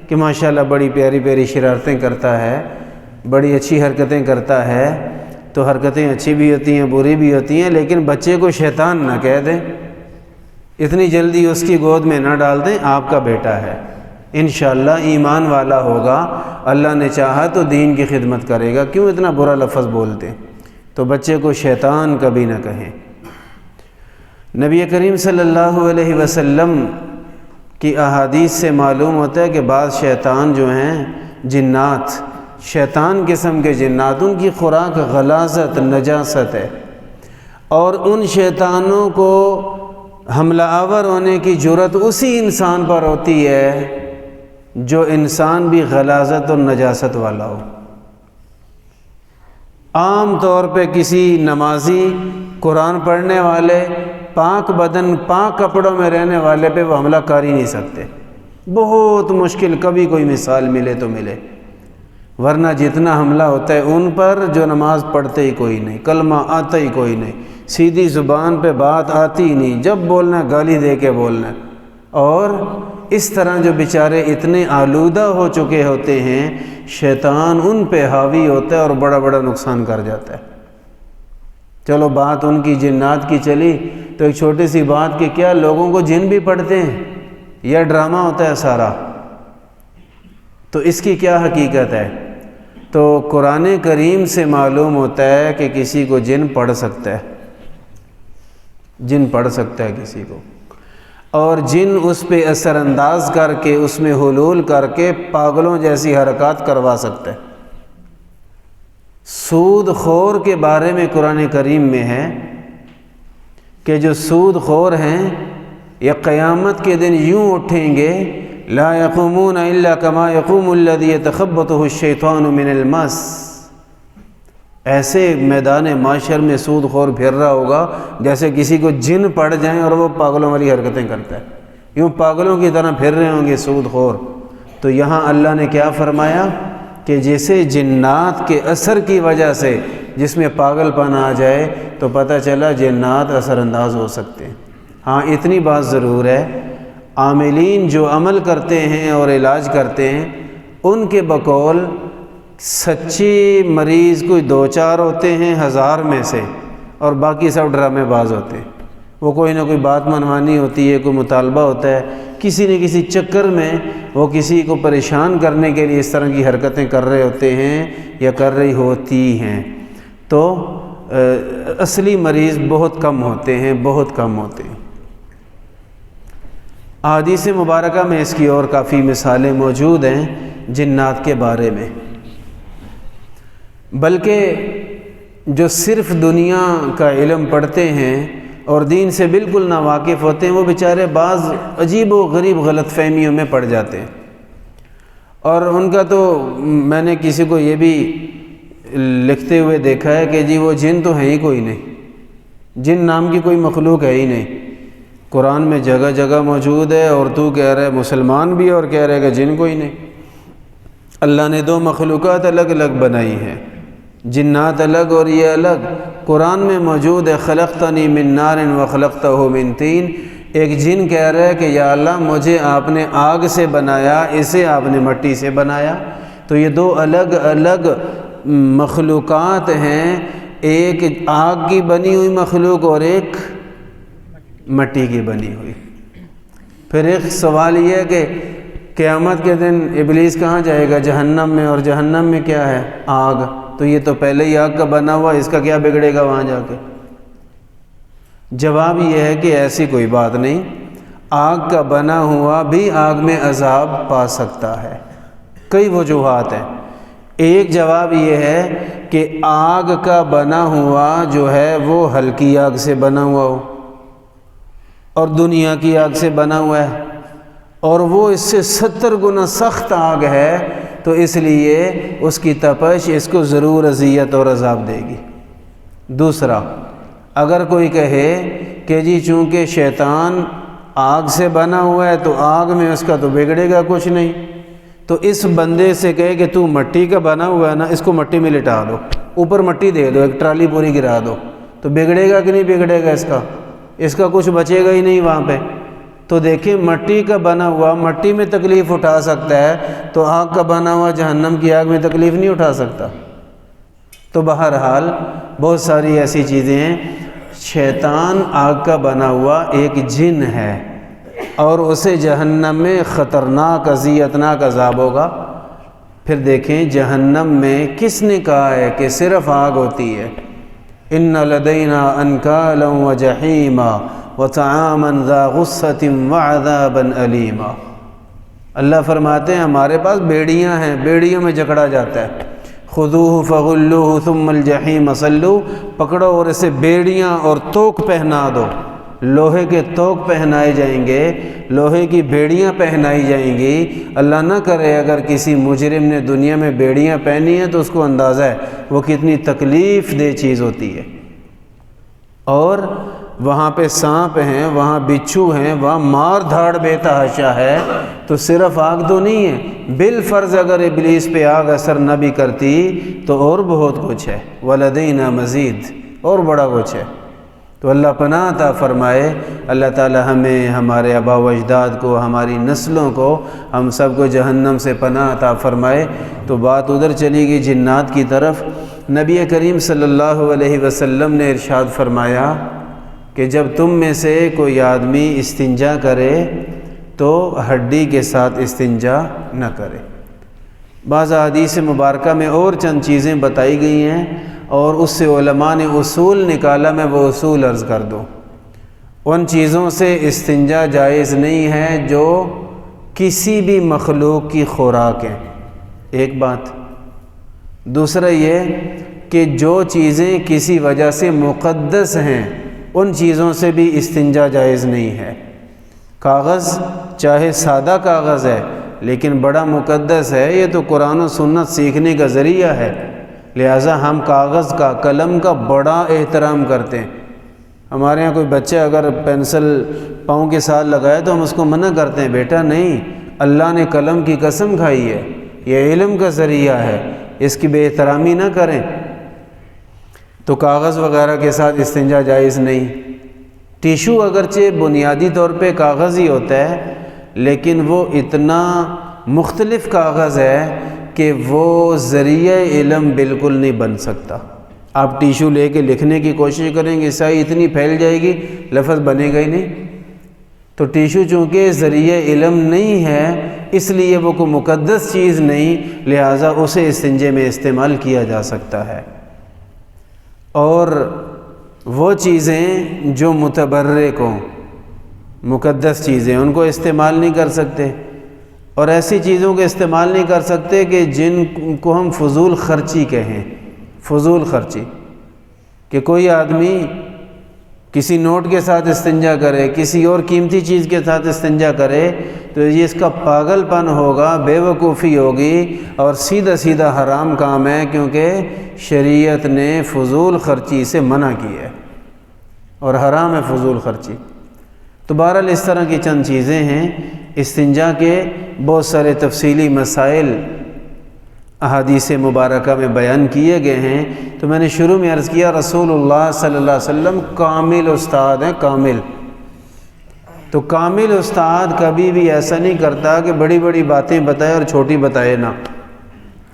S1: کہ ماشاءاللہ بڑی پیاری پیاری شرارتیں کرتا ہے، بڑی اچھی حرکتیں کرتا ہے۔ تو حرکتیں اچھی بھی ہوتی ہیں، بری بھی ہوتی ہیں، لیکن بچے کو شیطان نہ کہہ دیں، اتنی جلدی اس کی گود میں نہ ڈال دیں، آپ کا بیٹا ہے، انشاءاللہ ایمان والا ہوگا، اللہ نے چاہا تو دین کی خدمت کرے گا، کیوں اتنا برا لفظ بولتے؟ تو بچے کو شیطان کبھی نہ کہیں۔ نبی کریم صلی اللہ علیہ وسلم کی احادیث سے معلوم ہوتا ہے کہ بعض شیطان جو ہیں، جنات، شیطان قسم کے جنات، ان کی خوراک غلاظت، نجاست ہے، اور ان شیطانوں کو حملہ آور ہونے کی جرأت اسی انسان پر ہوتی ہے جو انسان بھی غلاظت اور نجاست والا ہو۔ عام طور پہ کسی نمازی، قرآن پڑھنے والے، پاک بدن، پاک کپڑوں میں رہنے والے پہ وہ حملہ کر ہی نہیں سکتے، بہت مشکل، کبھی کوئی مثال ملے تو ملے، ورنہ جتنا حملہ ہوتا ہے ان پر جو نماز پڑھتے ہی کوئی نہیں، کلمہ آتا ہی کوئی نہیں، سیدھی زبان پہ بات آتی ہی نہیں، جب بولنا گالی دے کے بولنا، اور اس طرح جو بیچارے اتنے آلودہ ہو چکے ہوتے ہیں، شیطان ان پہ حاوی ہوتا ہے اور بڑا بڑا نقصان کر جاتا ہے۔ چلو بات ان کی جنات کی چلی، تو ایک چھوٹی سی بات کہ کیا لوگوں کو جن بھی پڑھتے ہیں یا ڈرامہ ہوتا ہے سارا؟ تو اس کی کیا حقیقت ہے؟ تو قرآن کریم سے معلوم ہوتا ہے کہ کسی کو جن پڑھ سکتا ہے، جن پڑھ سکتا ہے کسی کو، اور جن اس پہ اثر انداز کر کے، اس میں حلول کر کے پاگلوں جیسی حرکات کروا سکتا ہے۔ سود خور کے بارے میں قرآن کریم میں ہے کہ جو سود خور ہیں یہ قیامت کے دن یوں اٹھیں گے، لا یقومون الا کما یقوم الذی یتخبطہ الشیطان من المس، ایسے میدان معاشر میں سود خور پھر رہا ہوگا جیسے کسی کو جن پڑ جائیں اور وہ پاگلوں والی حرکتیں کرتا ہے، یوں پاگلوں کی طرح پھر رہے ہوں گے سود خور۔ تو یہاں اللہ نے کیا فرمایا کہ جیسے جنات کے اثر کی وجہ سے جس میں پاگل پن آ جائے تو پتہ چلا جنات اثر انداز ہو سکتے ہیں۔ ہاں اتنی بات ضرور ہے، عاملین جو عمل کرتے ہیں اور علاج کرتے ہیں ان کے بقول سچے مریض کوئی 2-4 ہوتے ہیں 1000 میں سے، اور باقی سب ڈرامے باز ہوتے ہیں، وہ کوئی نہ کوئی بات منوانی ہوتی ہے، کوئی مطالبہ ہوتا ہے، کسی نہ کسی چکر میں وہ کسی کو پریشان کرنے کے لیے اس طرح کی حرکتیں کر رہے ہوتے ہیں یا کر رہی ہوتی ہیں، تو اصلی مریض بہت کم ہوتے ہیں، بہت کم ہوتے ہیں۔ احادیث مبارکہ میں اس کی اور کافی مثالیں موجود ہیں جنات کے بارے میں، بلکہ جو صرف دنیا کا علم پڑھتے ہیں اور دین سے بالکل نا واقف ہوتے ہیں وہ بیچارے بعض عجیب و غریب غلط فہمیوں میں پڑ جاتے ہیں، اور ان کا تو میں نے کسی کو یہ بھی لکھتے ہوئے دیکھا ہے کہ جی وہ جن تو ہیں ہی کوئی نہیں، جن نام کی کوئی مخلوق ہے ہی نہیں، قرآن میں جگہ جگہ موجود ہے، اور تو کہہ رہے مسلمان بھی اور کہہ رہے کہ جن کوئی نہیں۔ اللہ نے 2 مخلوقات الگ الگ بنائی ہیں، جنات الگ اور یہ الگ، قرآن میں موجود ہے خلقتنی من نار وخلقتہ من طین، ایک جن کہہ رہا ہے کہ یا اللہ مجھے آپ نے آگ سے بنایا، اسے آپ نے مٹی سے بنایا، تو یہ 2 الگ الگ مخلوقات ہیں، ایک آگ کی بنی ہوئی مخلوق اور ایک مٹی کی بنی ہوئی۔ پھر ایک سوال یہ ہے کہ قیامت کے دن ابلیس کہاں جائے گا؟ جہنم میں، اور جہنم میں کیا ہے؟ آگ۔ تو یہ تو پہلے ہی آگ کا بنا ہوا، اس کا کیا بگڑے گا وہاں جا کے؟ جواب یہ ہے کہ ایسی کوئی بات نہیں، آگ کا بنا ہوا بھی آگ میں عذاب پا سکتا ہے۔ کئی وجوہات ہیں۔ ایک جواب یہ ہے کہ آگ کا بنا ہوا جو ہے وہ ہلکی آگ سے بنا ہوا ہو اور دنیا کی آگ سے بنا ہوا ہے، اور وہ اس سے 70 گنا سخت آگ ہے، تو اس لیے اس کی تپش اس کو ضرور اذیت اور عذاب دے گی۔ دوسرا، اگر کوئی کہے کہ جی چونکہ شیطان آگ سے بنا ہوا ہے تو آگ میں اس کا تو بگڑے گا کچھ نہیں، تو اس بندے سے کہے کہ تو مٹی کا بنا ہوا ہے نا، اس کو مٹی میں لٹا دو، اوپر مٹی دے دو، ایک ٹرالی پوری گرا دو، تو بگڑے گا کہ نہیں بگڑے گا؟ اس کا کچھ بچے گا ہی نہیں وہاں پہ۔ تو دیکھیں، مٹی کا بنا ہوا مٹی میں تکلیف اٹھا سکتا ہے، تو آگ کا بنا ہوا جہنم کی آگ میں تکلیف نہیں اٹھا سکتا۔ تو بہرحال بہت ساری ایسی چیزیں ہیں۔ شیطان آگ کا بنا ہوا ایک جن ہے، اور اسے جہنم میں خطرناک اذیتناک عذاب ہوگا۔ پھر دیکھیں جہنم میں کس نے کہا ہے کہ صرف آگ ہوتی ہے؟ ان لدینا انکالا وجحیما وطعاما ذا غصۃ وعذابا علیما۔ اللہ فرماتے ہیں ہمارے پاس بیڑیاں ہیں، بیڑیوں میں جکڑا جاتا ہے۔ خذوہ فغلوہ ثم الجحیم صلوہ، پکڑو اور اسے بیڑیاں اور توق پہنا دو، لوہے کے توق پہنائے جائیں گے، لوہے کی بیڑیاں پہنائی جائیں گی۔ اللہ نہ کرے اگر کسی مجرم نے دنیا میں بیڑیاں پہنی ہیں تو اس کو اندازہ ہے وہ کتنی تکلیف دہ چیز ہوتی ہے۔ اور وہاں پہ سانپ ہیں، وہاں بچھو ہیں، وہاں مار دھاڑ بے تحاشا ہے، تو صرف آگ تو نہیں ہے، بالفرض اگر ابلیس پہ آگ اثر نہ بھی کرتی تو اور بہت کچھ ہے، ولدینا مزید، اور بڑا کچھ ہے۔ تو اللہ پناہ عطا فرمائے، اللہ تعالی ہمیں، ہمارے آباء و اجداد کو، ہماری نسلوں کو، ہم سب کو جہنم سے پناہ عطا فرمائے۔ تو بات ادھر چلی گئی جنات کی طرف۔ نبی کریم صلی اللہ علیہ وسلم نے ارشاد فرمایا کہ جب تم میں سے کوئی آدمی استنجا کرے تو ہڈی کے ساتھ استنجا نہ کرے۔ بعض احادیث مبارکہ میں اور چند چیزیں بتائی گئی ہیں، اور اس سے علماء نے اصول نکالا، میں وہ اصول عرض کر دوں۔ ان چیزوں سے استنجا جائز نہیں ہے جو کسی بھی مخلوق کی خوراک ہیں، ایک بات۔ دوسرا یہ کہ جو چیزیں کسی وجہ سے مقدس ہیں ان چیزوں سے بھی استنجا جائز نہیں ہے۔ کاغذ چاہے سادہ کاغذ ہے لیکن بڑا مقدس ہے، یہ تو قرآن و سنت سیکھنے کا ذریعہ ہے، لہٰذا ہم کاغذ کا، قلم کا بڑا احترام کرتے ہیں۔ ہمارے ہاں کوئی بچہ اگر پینسل پاؤں کے ساتھ لگائے تو ہم اس کو منع کرتے ہیں، بیٹا نہیں، اللہ نے قلم کی قسم کھائی ہے، یہ علم کا ذریعہ ہے، اس کی بے احترامی نہ کریں۔ تو کاغذ وغیرہ کے ساتھ استنجا جائز نہیں۔ ٹیشو اگرچہ بنیادی طور پہ کاغذ ہی ہوتا ہے، لیکن وہ اتنا مختلف کاغذ ہے کہ وہ ذریعہ علم بالکل نہیں بن سکتا۔ آپ ٹیشو لے کے لکھنے کی کوشش کریں گے، سیاہی اتنی پھیل جائے گی لفظ بنے گا ہی نہیں۔ تو ٹیشو چونکہ ذریعہ علم نہیں ہے، اس لیے وہ کوئی مقدس چیز نہیں، لہٰذا اسے استنجے میں استعمال کیا جا سکتا ہے۔ اور وہ چیزیں جو متبرک ہوں، مقدس چیزیں، ان کو استعمال نہیں کر سکتے، اور ایسی چیزوں کو استعمال نہیں کر سکتے کہ جن کو ہم فضول خرچی کہیں۔ فضول خرچی کہ کوئی آدمی کسی نوٹ کے ساتھ استنجا کرے، کسی اور قیمتی چیز کے ساتھ استنجا کرے، تو یہ اس کا پاگل پن ہوگا، بے وقوفی ہوگی، اور سیدھا سیدھا حرام کام ہے، کیونکہ شریعت نے فضول خرچی سے منع کی ہے، اور حرام ہے فضول خرچی۔ تو بہرحال اس طرح کی چند چیزیں ہیں۔ استنجا کے بہت سارے تفصیلی مسائل احادیث مبارکہ میں بیان کیے گئے ہیں۔ تو میں نے شروع میں عرض کیا رسول اللہ صلی اللہ علیہ وسلم کامل استاد ہیں، کامل۔ تو کامل استاد کبھی بھی ایسا نہیں کرتا کہ بڑی بڑی باتیں بتائے اور چھوٹی بتائے نہ۔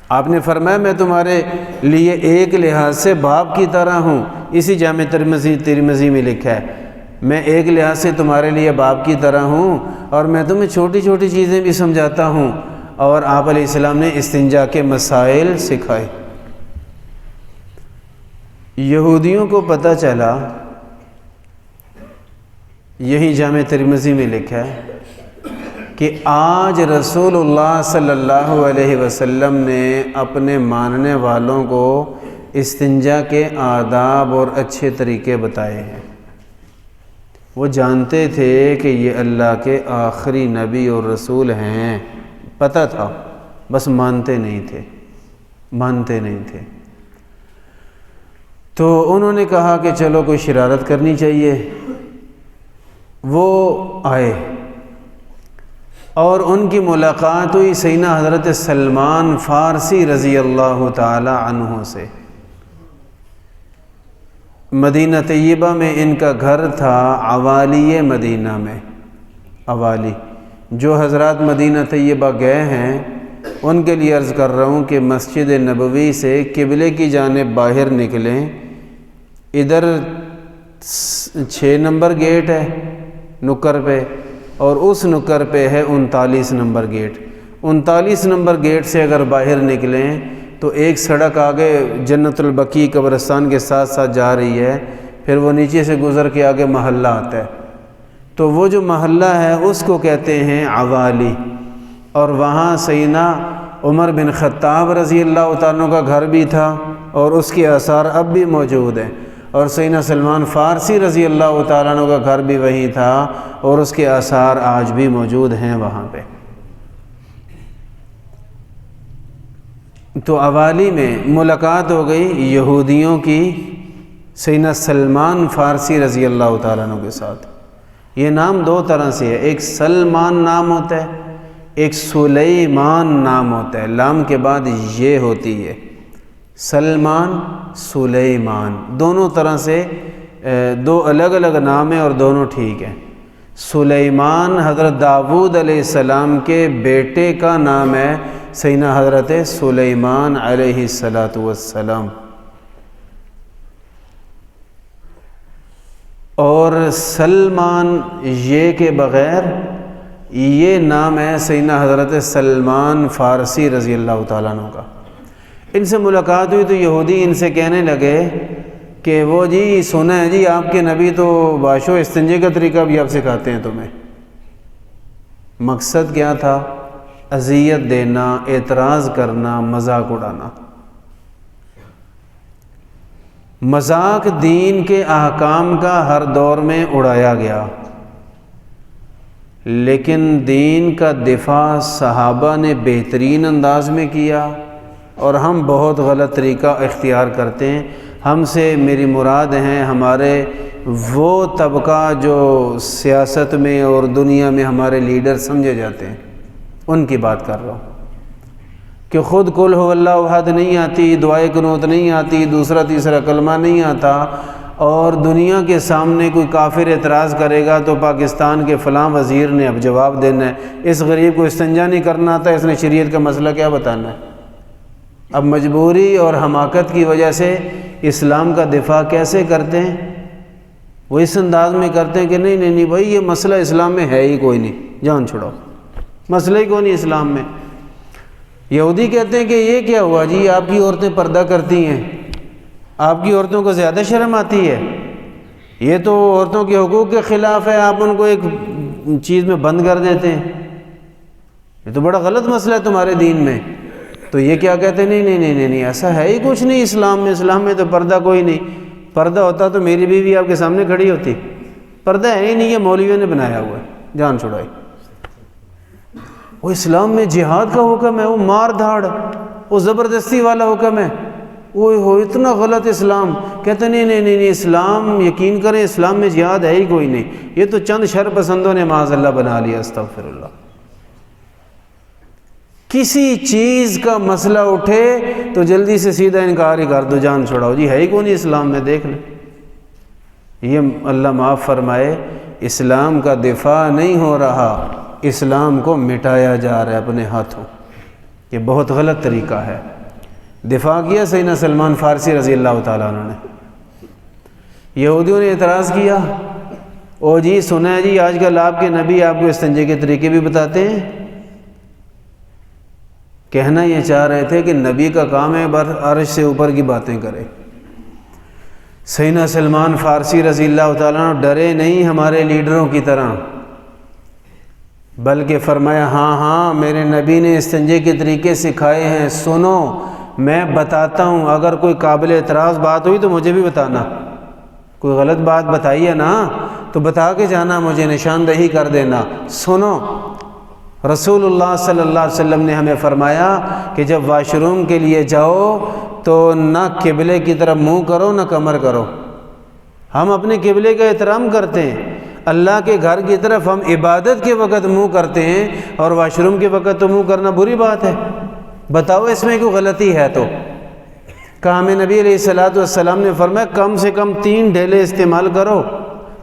S1: آپ نے فرمایا میں تمہارے لیے ایک لحاظ سے باپ کی طرح ہوں، اسی جامع ترمذی میں لکھا ہے میں ایک لحاظ سے تمہارے لیے باپ کی طرح ہوں اور میں تمہیں چھوٹی چھوٹی چیزیں بھی سمجھاتا ہوں۔ اور آپ علیہ السلام نے استنجا کے مسائل سکھائے۔ یہودیوں کو پتہ چلا، یہی جامع ترمذی میں لکھا ہے کہ آج رسول اللہ صلی اللہ علیہ وسلم نے اپنے ماننے والوں کو استنجا کے آداب اور اچھے طریقے بتائے ہیں۔ وہ جانتے تھے کہ یہ اللہ کے آخری نبی اور رسول ہیں، پتہ تھا، بس مانتے نہیں تھے۔ تو انہوں نے کہا کہ چلو کوئی شرارت کرنی چاہیے۔ وہ آئے اور ان کی ملاقات ہوئی سیدنا حضرت سلمان فارسی رضی اللہ تعالی عنہ سے۔ مدینہ طیبہ میں ان کا گھر تھا، عوالی مدینہ میں۔ عوالی، جو حضرات مدینہ طیبہ گئے ہیں ان کے لیے عرض کر رہا ہوں کہ مسجد نبوی سے قبلے کی جانب باہر نکلیں، ادھر 6 نمبر گیٹ ہے نکر پہ، اور اس نکر پہ ہے 39 نمبر گیٹ۔ 39 نمبر گیٹ سے اگر باہر نکلیں تو ایک سڑک آگے جنت البقیع قبرستان کے ساتھ ساتھ جا رہی ہے، پھر وہ نیچے سے گزر کے آگے محلہ آتا ہے، تو وہ جو محلہ ہے اس کو کہتے ہیں عوالی۔ اور وہاں سیدنا عمر بن خطاب رضی اللہ تعالیٰ عنہ کا گھر بھی تھا اور اس کے آثار اب بھی موجود ہیں، اور سیدنا سلمان فارسی رضی اللہ تعالیٰ عنہ کا گھر بھی وہیں تھا اور اس کے آثار آج بھی موجود ہیں وہاں پہ۔ تو عوالی میں ملاقات ہو گئی یہودیوں کی سیدنا سلمان فارسی رضی اللہ تعالیٰ عنہ کے ساتھ۔ یہ نام 2 طرح سے ہے، ایک سلمان نام ہوتا ہے، ایک سلیمان نام ہوتا ہے، لام کے بعد یہ ہوتی ہے، سلمان سلیمان، دونوں طرح سے 2 الگ الگ نام ہیں اور دونوں ٹھیک ہیں۔ سلیمان حضرت داؤد علیہ السلام کے بیٹے کا نام ہے، سیدنا حضرت سلیمان علیہ السلام۔ اور سلمان یہ کے بغیر یہ نام ہے سیدنا حضرت سلمان فارسی رضی اللہ تعالیٰ عنہ کا۔ ان سے ملاقات ہوئی تو یہودی ان سے کہنے لگے کہ وہ جی سنا ہے جی آپ کے نبی تو باشو استنجے کا طریقہ بھی آپ سکھاتے ہیں تمہیں۔ مقصد کیا تھا؟ اذیت دینا، اعتراض کرنا، مذاق اڑانا۔ مذاق دین کے احکام کا ہر دور میں اڑایا گیا، لیکن دین کا دفاع صحابہ نے بہترین انداز میں کیا، اور ہم بہت غلط طریقہ اختیار کرتے ہیں۔ ہم سے میری مراد ہیں ہمارے وہ طبقہ جو سیاست میں اور دنیا میں ہمارے لیڈر سمجھے جاتے ہیں، ان کی بات کر رہا ہوں کہ خود قل هو اللہ احد نہیں آتی، دعائے قنوت نہیں آتی، دوسرا تیسرا کلمہ نہیں آتا، اور دنیا کے سامنے کوئی کافر اعتراض کرے گا تو پاکستان کے فلاں وزیر نے اب جواب دینا ہے، اس غریب کو استنجا نہیں کرنا آتا، اس نے شریعت کا مسئلہ کیا بتانا ہے۔ اب مجبوری اور حماقت کی وجہ سے اسلام کا دفاع کیسے کرتے ہیں؟ وہ اس انداز میں کرتے ہیں کہ نہیں بھائی یہ مسئلہ اسلام میں ہے ہی کوئی نہیں، جان چھڑاؤ، مسئلہ ہی کوئی نہیں اسلام میں۔ یہودی کہتے ہیں کہ یہ کیا ہوا جی، آپ کی عورتیں پردہ کرتی ہیں، آپ کی عورتوں کو زیادہ شرم آتی ہے، یہ تو عورتوں کے حقوق کے خلاف ہے، آپ ان کو ایک چیز میں بند کر دیتے ہیں، یہ تو بڑا غلط مسئلہ ہے تمہارے دین میں۔ تو یہ کیا کہتے ہیں؟ نہیں ایسا ہے ہی کچھ نہیں اسلام میں تو پردہ کوئی نہیں، پردہ ہوتا تو میری بیوی آپ کے سامنے کھڑی ہوتی، پردہ ہے ہی نہیں، یہ مولویوں نے بنایا ہوا ہے، جان چھڑائی۔ وہ اسلام میں جہاد کا حکم ہے، وہ مار دھاڑ، وہ زبردستی والا حکم ہے، وہ اتنا غلط اسلام۔ کہتے نہیں اسلام، یقین کریں اسلام میں جہاد ہے ہی کوئی نہیں، یہ تو چند شر پسندوں نے معاذ اللہ بنا لیا، استغفر اللہ۔ کسی چیز کا مسئلہ اٹھے تو جلدی سے سیدھا انکار ہی کر دو، جان چھڑاؤ جی ہے ہی کون اسلام میں، دیکھ لیں۔ یہ اللہ معاف فرمائے، اسلام کا دفاع نہیں ہو رہا، اسلام کو مٹایا جا رہا ہے اپنے ہاتھوں، یہ بہت غلط طریقہ ہے۔ دفاع کیا سیدنا سلمان فارسی رضی اللہ تعالیٰ عنہ نے۔ یہودیوں نے اعتراض کیا او جی سنا ہے جی آج کل آپ کے نبی آپ کو استنجے کے طریقے بھی بتاتے ہیں۔ کہنا یہ چاہ رہے تھے کہ نبی کا کام ہے عرش سے اوپر کی باتیں کرے۔ سیدنا سلمان فارسی رضی اللہ تعالیٰ عنہ ڈرے نہیں ہمارے لیڈروں کی طرح، بلکہ فرمایا ہاں ہاں میرے نبی نے استنجے کے طریقے سکھائے ہیں، سنو میں بتاتا ہوں، اگر کوئی قابل اعتراض بات ہوئی تو مجھے بھی بتانا، کوئی غلط بات بتائی ہے نا تو بتا کے جانا، مجھے نشاندہی کر دینا۔ سنو، رسول اللہ صلی اللہ علیہ وسلم نے ہمیں فرمایا کہ جب واش روم کے لیے جاؤ تو نہ قبلے کی طرف منہ کرو نہ کمر کرو۔ ہم اپنے قبلے کا احترام کرتے ہیں، اللہ کے گھر کی طرف ہم عبادت کے وقت منہ کرتے ہیں، اور واش روم کے وقت تو منہ کرنا بری بات ہے؟ بتاؤ اس میں کوئی غلطی ہے تو؟ کہا ہمیں نبی علیہ الصلوۃ والسلام نے فرمایا کم سے کم 3 ڈھیلے استعمال کرو،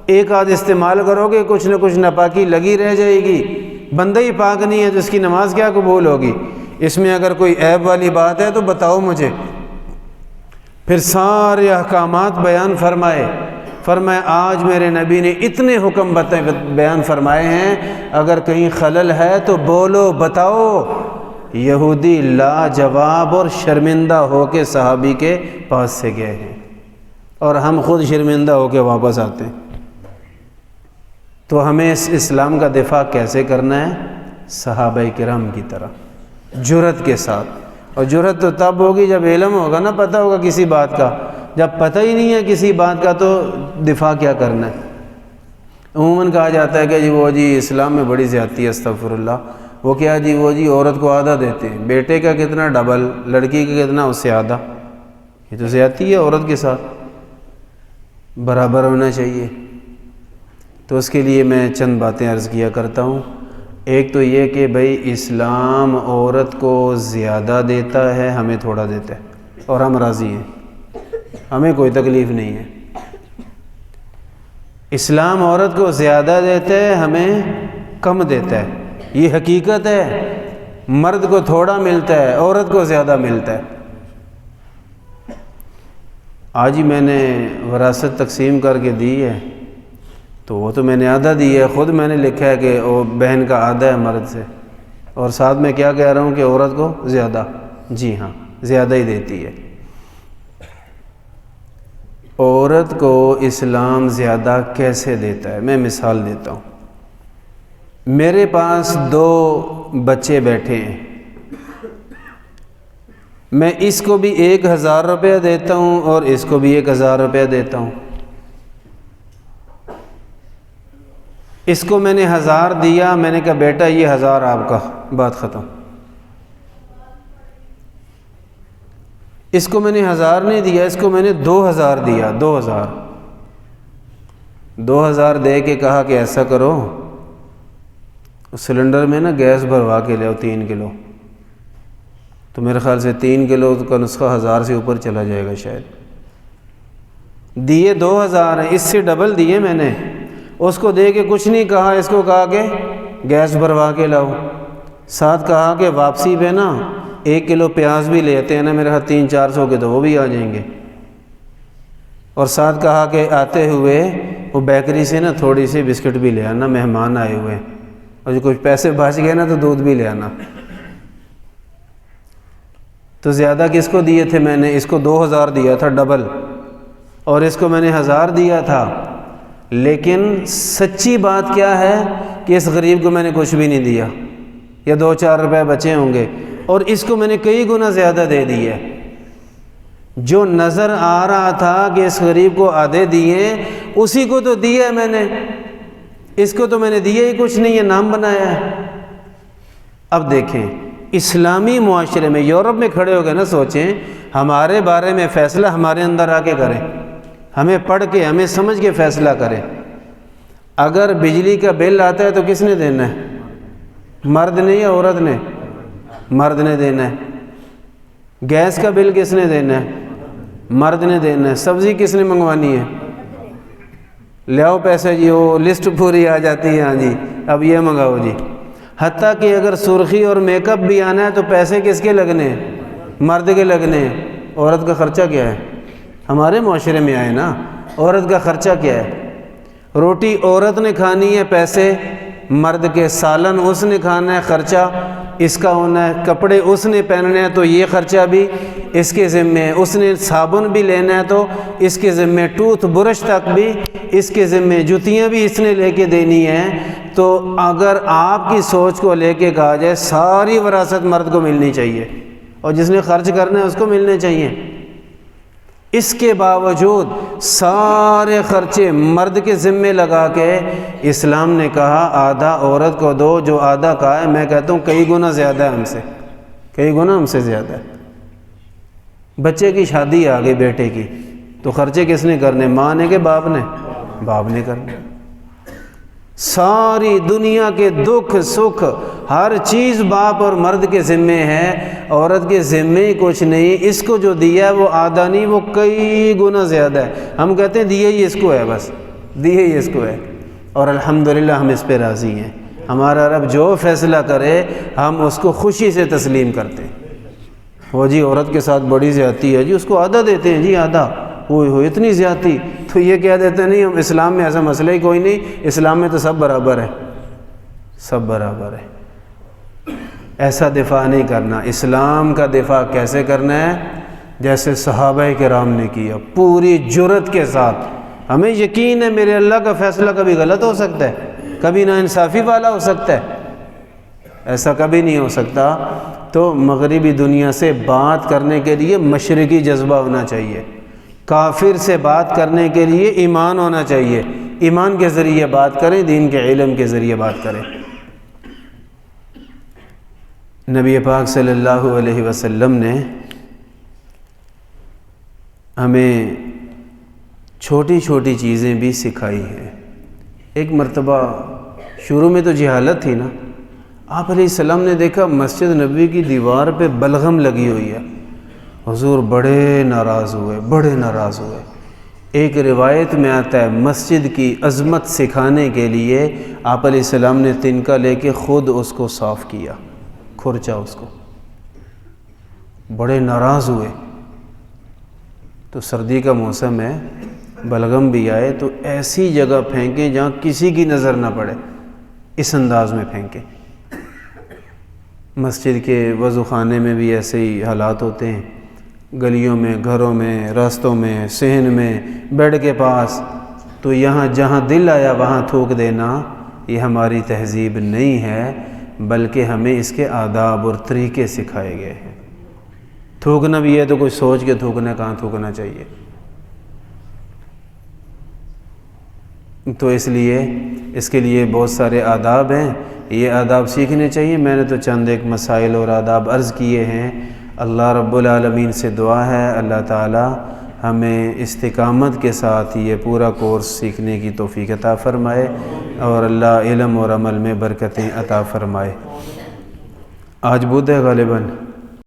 S1: ایک آدھ استعمال کرو گے کچھ نہ کچھ ناپاکی لگی رہ جائے گی، بندہ ہی پاک نہیں ہے تو اس کی نماز کیا قبول ہوگی؟ اس میں اگر کوئی عیب والی بات ہے تو بتاؤ مجھے۔ پھر سارے احکامات بیان فرمائے، فرمایا آج میرے نبی نے اتنے حکم بیان فرمائے ہیں، اگر کہیں خلل ہے تو بولو بتاؤ۔ یہودی لاجواب اور شرمندہ ہو کے صحابی کے پاس سے گئے ہیں، اور ہم خود شرمندہ ہو کے واپس آتے ہیں۔ تو ہمیں اس اسلام کا دفاع کیسے کرنا ہے؟ صحابہ کرام کی طرح جرأت کے ساتھ، اور جرأت تو تب ہوگی جب علم ہوگا نا، پتہ ہوگا کسی بات کا۔ جب پتہ ہی نہیں ہے کسی بات کا تو دفاع کیا کرنا ہے؟ عموماً کہا جاتا ہے کہ جی وہ جی اسلام میں بڑی زیادتی ہے، استغفر اللہ، وہ کیا جی وہ جی عورت کو آدھا دیتے ہیں، بیٹے کا کتنا ڈبل، لڑکی کا کتنا اس سے آدھا، یہ تو زیادتی ہے عورت کے ساتھ، برابر ہونا چاہیے۔ تو اس کے لیے میں چند باتیں عرض کیا کرتا ہوں۔ ایک تو یہ کہ بھئی اسلام عورت کو زیادہ دیتا ہے، ہمیں تھوڑا دیتا ہے، اور ہم راضی ہیں، ہمیں کوئی تکلیف نہیں ہے۔ اسلام عورت کو زیادہ دیتا ہے، ہمیں کم دیتا ہے، یہ حقیقت ہے۔ مرد کو تھوڑا ملتا ہے، عورت کو زیادہ ملتا ہے۔ آج ہی میں نے وراثت تقسیم کر کے دی ہے، تو وہ تو میں نے آدھا دی ہے، خود میں نے لکھا ہے کہ وہ بہن کا آدھا ہے مرد سے، اور ساتھ میں کیا کہہ رہا ہوں کہ عورت کو زیادہ، جی ہاں زیادہ ہی دیتی ہے۔ عورت کو اسلام زیادہ کیسے دیتا ہے؟ میں مثال دیتا ہوں۔ میرے پاس 2 بچے بیٹھے ہیں، میں اس کو بھی 1000 روپیہ دیتا ہوں اور اس کو بھی 1000 روپیہ دیتا ہوں۔ اس کو میں نے 1000 دیا، میں نے کہا بیٹا یہ 1000 آپ کا، بات ختم۔ اس کو میں نے 1000 نہیں دیا، اس کو میں نے 2000 دیا، 2000 دے کے کہا کہ ایسا کرو سلنڈر میں نا گیس بھروا کے لے آؤ 3 کلو، تو میرے خیال سے 3 کلو کا نسخہ 1000 سے اوپر چلا جائے گا شاید۔ دیے 2000 ہیں، اس سے ڈبل دیے میں نے، اس کو دے کے کچھ نہیں کہا، اس کو کہا کہ گیس بھروا کے لاؤ، ساتھ کہا کہ واپسی پہ نا 1 کلو پیاز بھی لیتے ہیں نا، میرے ہاتھ 300-400 کے تو وہ بھی آ جائیں گے، اور ساتھ کہا کہ آتے ہوئے وہ بیکری سے نا تھوڑی سی بسکٹ بھی لے آنا، مہمان آئے ہوئے، اور جو کچھ پیسے بچ گئے نا تو دودھ بھی لے آنا۔ تو زیادہ کس کو دیے تھے میں نے؟ اس کو 2000 دیا تھا ڈبل، اور اس کو میں نے 1000 دیا تھا۔ لیکن سچی بات کیا ہے کہ اس غریب کو میں نے کچھ بھی نہیں دیا، یا 2-4 روپے بچے ہوں گے، اور اس کو میں نے کئی گنا زیادہ دے دی ہے۔ جو نظر آ رہا تھا کہ اس غریب کو آدھے دیے، اسی کو تو دیا ہے میں نے، اس کو تو میں نے دیا ہی کچھ نہیں ہے، نام بنایا ہے۔ اب دیکھیں اسلامی معاشرے میں، یورپ میں کھڑے ہو گئے نا، سوچیں ہمارے بارے میں فیصلہ ہمارے اندر آ کے کریں، ہمیں پڑھ کے ہمیں سمجھ کے فیصلہ کریں۔ اگر بجلی کا بل آتا ہے تو کس نے دینا ہے؟ مرد نے یا عورت نے؟ مرد نے دینا ہے۔ گیس کا بل کس نے دینا ہے؟ مرد نے دینا ہے۔ سبزی کس نے منگوانی ہے؟ لے آؤ پیسے جی، وہ لسٹ پوری آ جاتی ہے، ہاں جی اب یہ منگاؤ جی۔ حتیٰ کہ اگر سرخی اور میک اپ بھی آنا ہے تو پیسے کس کے لگنے ہیں؟ مرد کے لگنے ہیں۔ عورت کا خرچہ کیا ہے؟ ہمارے معاشرے میں آئے نا، عورت کا خرچہ کیا ہے؟ روٹی عورت نے کھانی ہے، پیسے مرد کے، سالن اس نے کھانا ہے، خرچہ اس کا ہونا ہے، کپڑے اس نے پہننے ہیں تو یہ خرچہ بھی اس کے ذمے ہے، اس نے صابن بھی لینا ہے تو اس کے ذمے، ٹوتھ برش تک بھی اس کے ذمے، جوتیاں بھی اس نے لے کے دینی ہیں۔ تو اگر آپ کی سوچ کو لے کے کہا جائے ساری وراثت مرد کو ملنی چاہیے اور جس نے خرچ کرنا ہے اس کو ملنے چاہیے، اس کے باوجود سارے خرچے مرد کے ذمے لگا کے اسلام نے کہا آدھا عورت کو دو، جو آدھا کہا ہے میں کہتا ہوں کئی گنا زیادہ ہے ہم سے، کئی گنا ہم سے زیادہ ہے۔ بچے کی شادی آ گئی بیٹے کی تو خرچے کس نے کرنے؟ ماں نے کہ باپ نے؟ باپ نے کرنے۔ ساری دنیا کے دکھ سکھ ہر چیز باپ اور مرد کے ذمے ہے، عورت کے ذمے ہی کچھ نہیں۔ اس کو جو دیا ہے وہ آدھا نہیں، وہ کئی گنا زیادہ ہے۔ ہم کہتے ہیں دیے ہی اس کو ہے، بس دیے ہی اس کو ہے، اور الحمدللہ ہم اس پہ راضی ہیں۔ ہمارا رب جو فیصلہ کرے ہم اس کو خوشی سے تسلیم کرتے ہیں۔ وہ جی عورت کے ساتھ بڑی زیادتی ہے جی، اس کو آدھا دیتے ہیں جی، آدھا ہو اتنی زیادتی، تو یہ کہہ دیتے ہیں نہیں ہم اسلام میں ایسا مسئلہ ہی کوئی نہیں، اسلام میں تو سب برابر ہے، سب برابر ہے۔ ایسا دفاع نہیں کرنا۔ اسلام کا دفاع کیسے کرنا ہے؟ جیسے صحابہ کرام نے کیا، پوری جرأت کے ساتھ۔ ہمیں یقین ہے میرے اللہ کا فیصلہ کبھی غلط ہو سکتا ہے، کبھی ناانصافی والا ہو سکتا ہے، ایسا کبھی نہیں ہو سکتا۔ تو مغربی دنیا سے بات کرنے کے لیے مشرقی جذبہ ہونا چاہیے، کافر سے بات کرنے کے لیے ایمان ہونا چاہیے، ایمان کے ذریعے بات کریں، دین کے علم کے ذریعے بات کریں۔ نبی پاک صلی اللہ علیہ وسلم نے ہمیں چھوٹی چھوٹی چیزیں بھی سکھائی ہیں۔ ایک مرتبہ شروع میں تو جہالت تھی نا، آپ علیہ السلام نے دیکھا مسجد نبوی کی دیوار پہ بلغم لگی ہوئی ہے، حضور بڑے ناراض ہوئے، بڑے ناراض ہوئے۔ ایک روایت میں آتا ہے مسجد کی عظمت سکھانے کے لیے آپ علیہ السلام نے تنکا لے کے خود اس کو صاف کیا، کھرچا اس کو، بڑے ناراض ہوئے۔ تو سردی کا موسم ہے، بلغم بھی آئے تو ایسی جگہ پھینکیں جہاں کسی کی نظر نہ پڑے، اس انداز میں پھینکیں۔ مسجد کے وضو خانے میں بھی ایسے ہی حالات ہوتے ہیں، گلیوں میں، گھروں میں، راستوں میں، صحن میں، بیڈ کے پاس، تو یہاں جہاں دل آیا وہاں تھوک دینا یہ ہماری تہذیب نہیں ہے، بلکہ ہمیں اس کے آداب اور طریقے سکھائے گئے ہیں۔ تھوکنا بھی ہے تو کوئی سوچ کے تھوکنا، کہاں تھوکنا چاہیے۔ تو اس لیے اس کے لیے بہت سارے آداب ہیں، یہ آداب سیکھنے چاہیے۔ میں نے تو چند ایک مسائل اور آداب عرض کیے ہیں۔ اللہ رب العالمین سے دعا ہے اللہ تعالی ہمیں استقامت کے ساتھ یہ پورا کورس سیکھنے کی توفیق عطا فرمائے، اور اللہ علم اور عمل میں برکتیں عطا فرمائے۔ آج بدھ ہے غالباً۔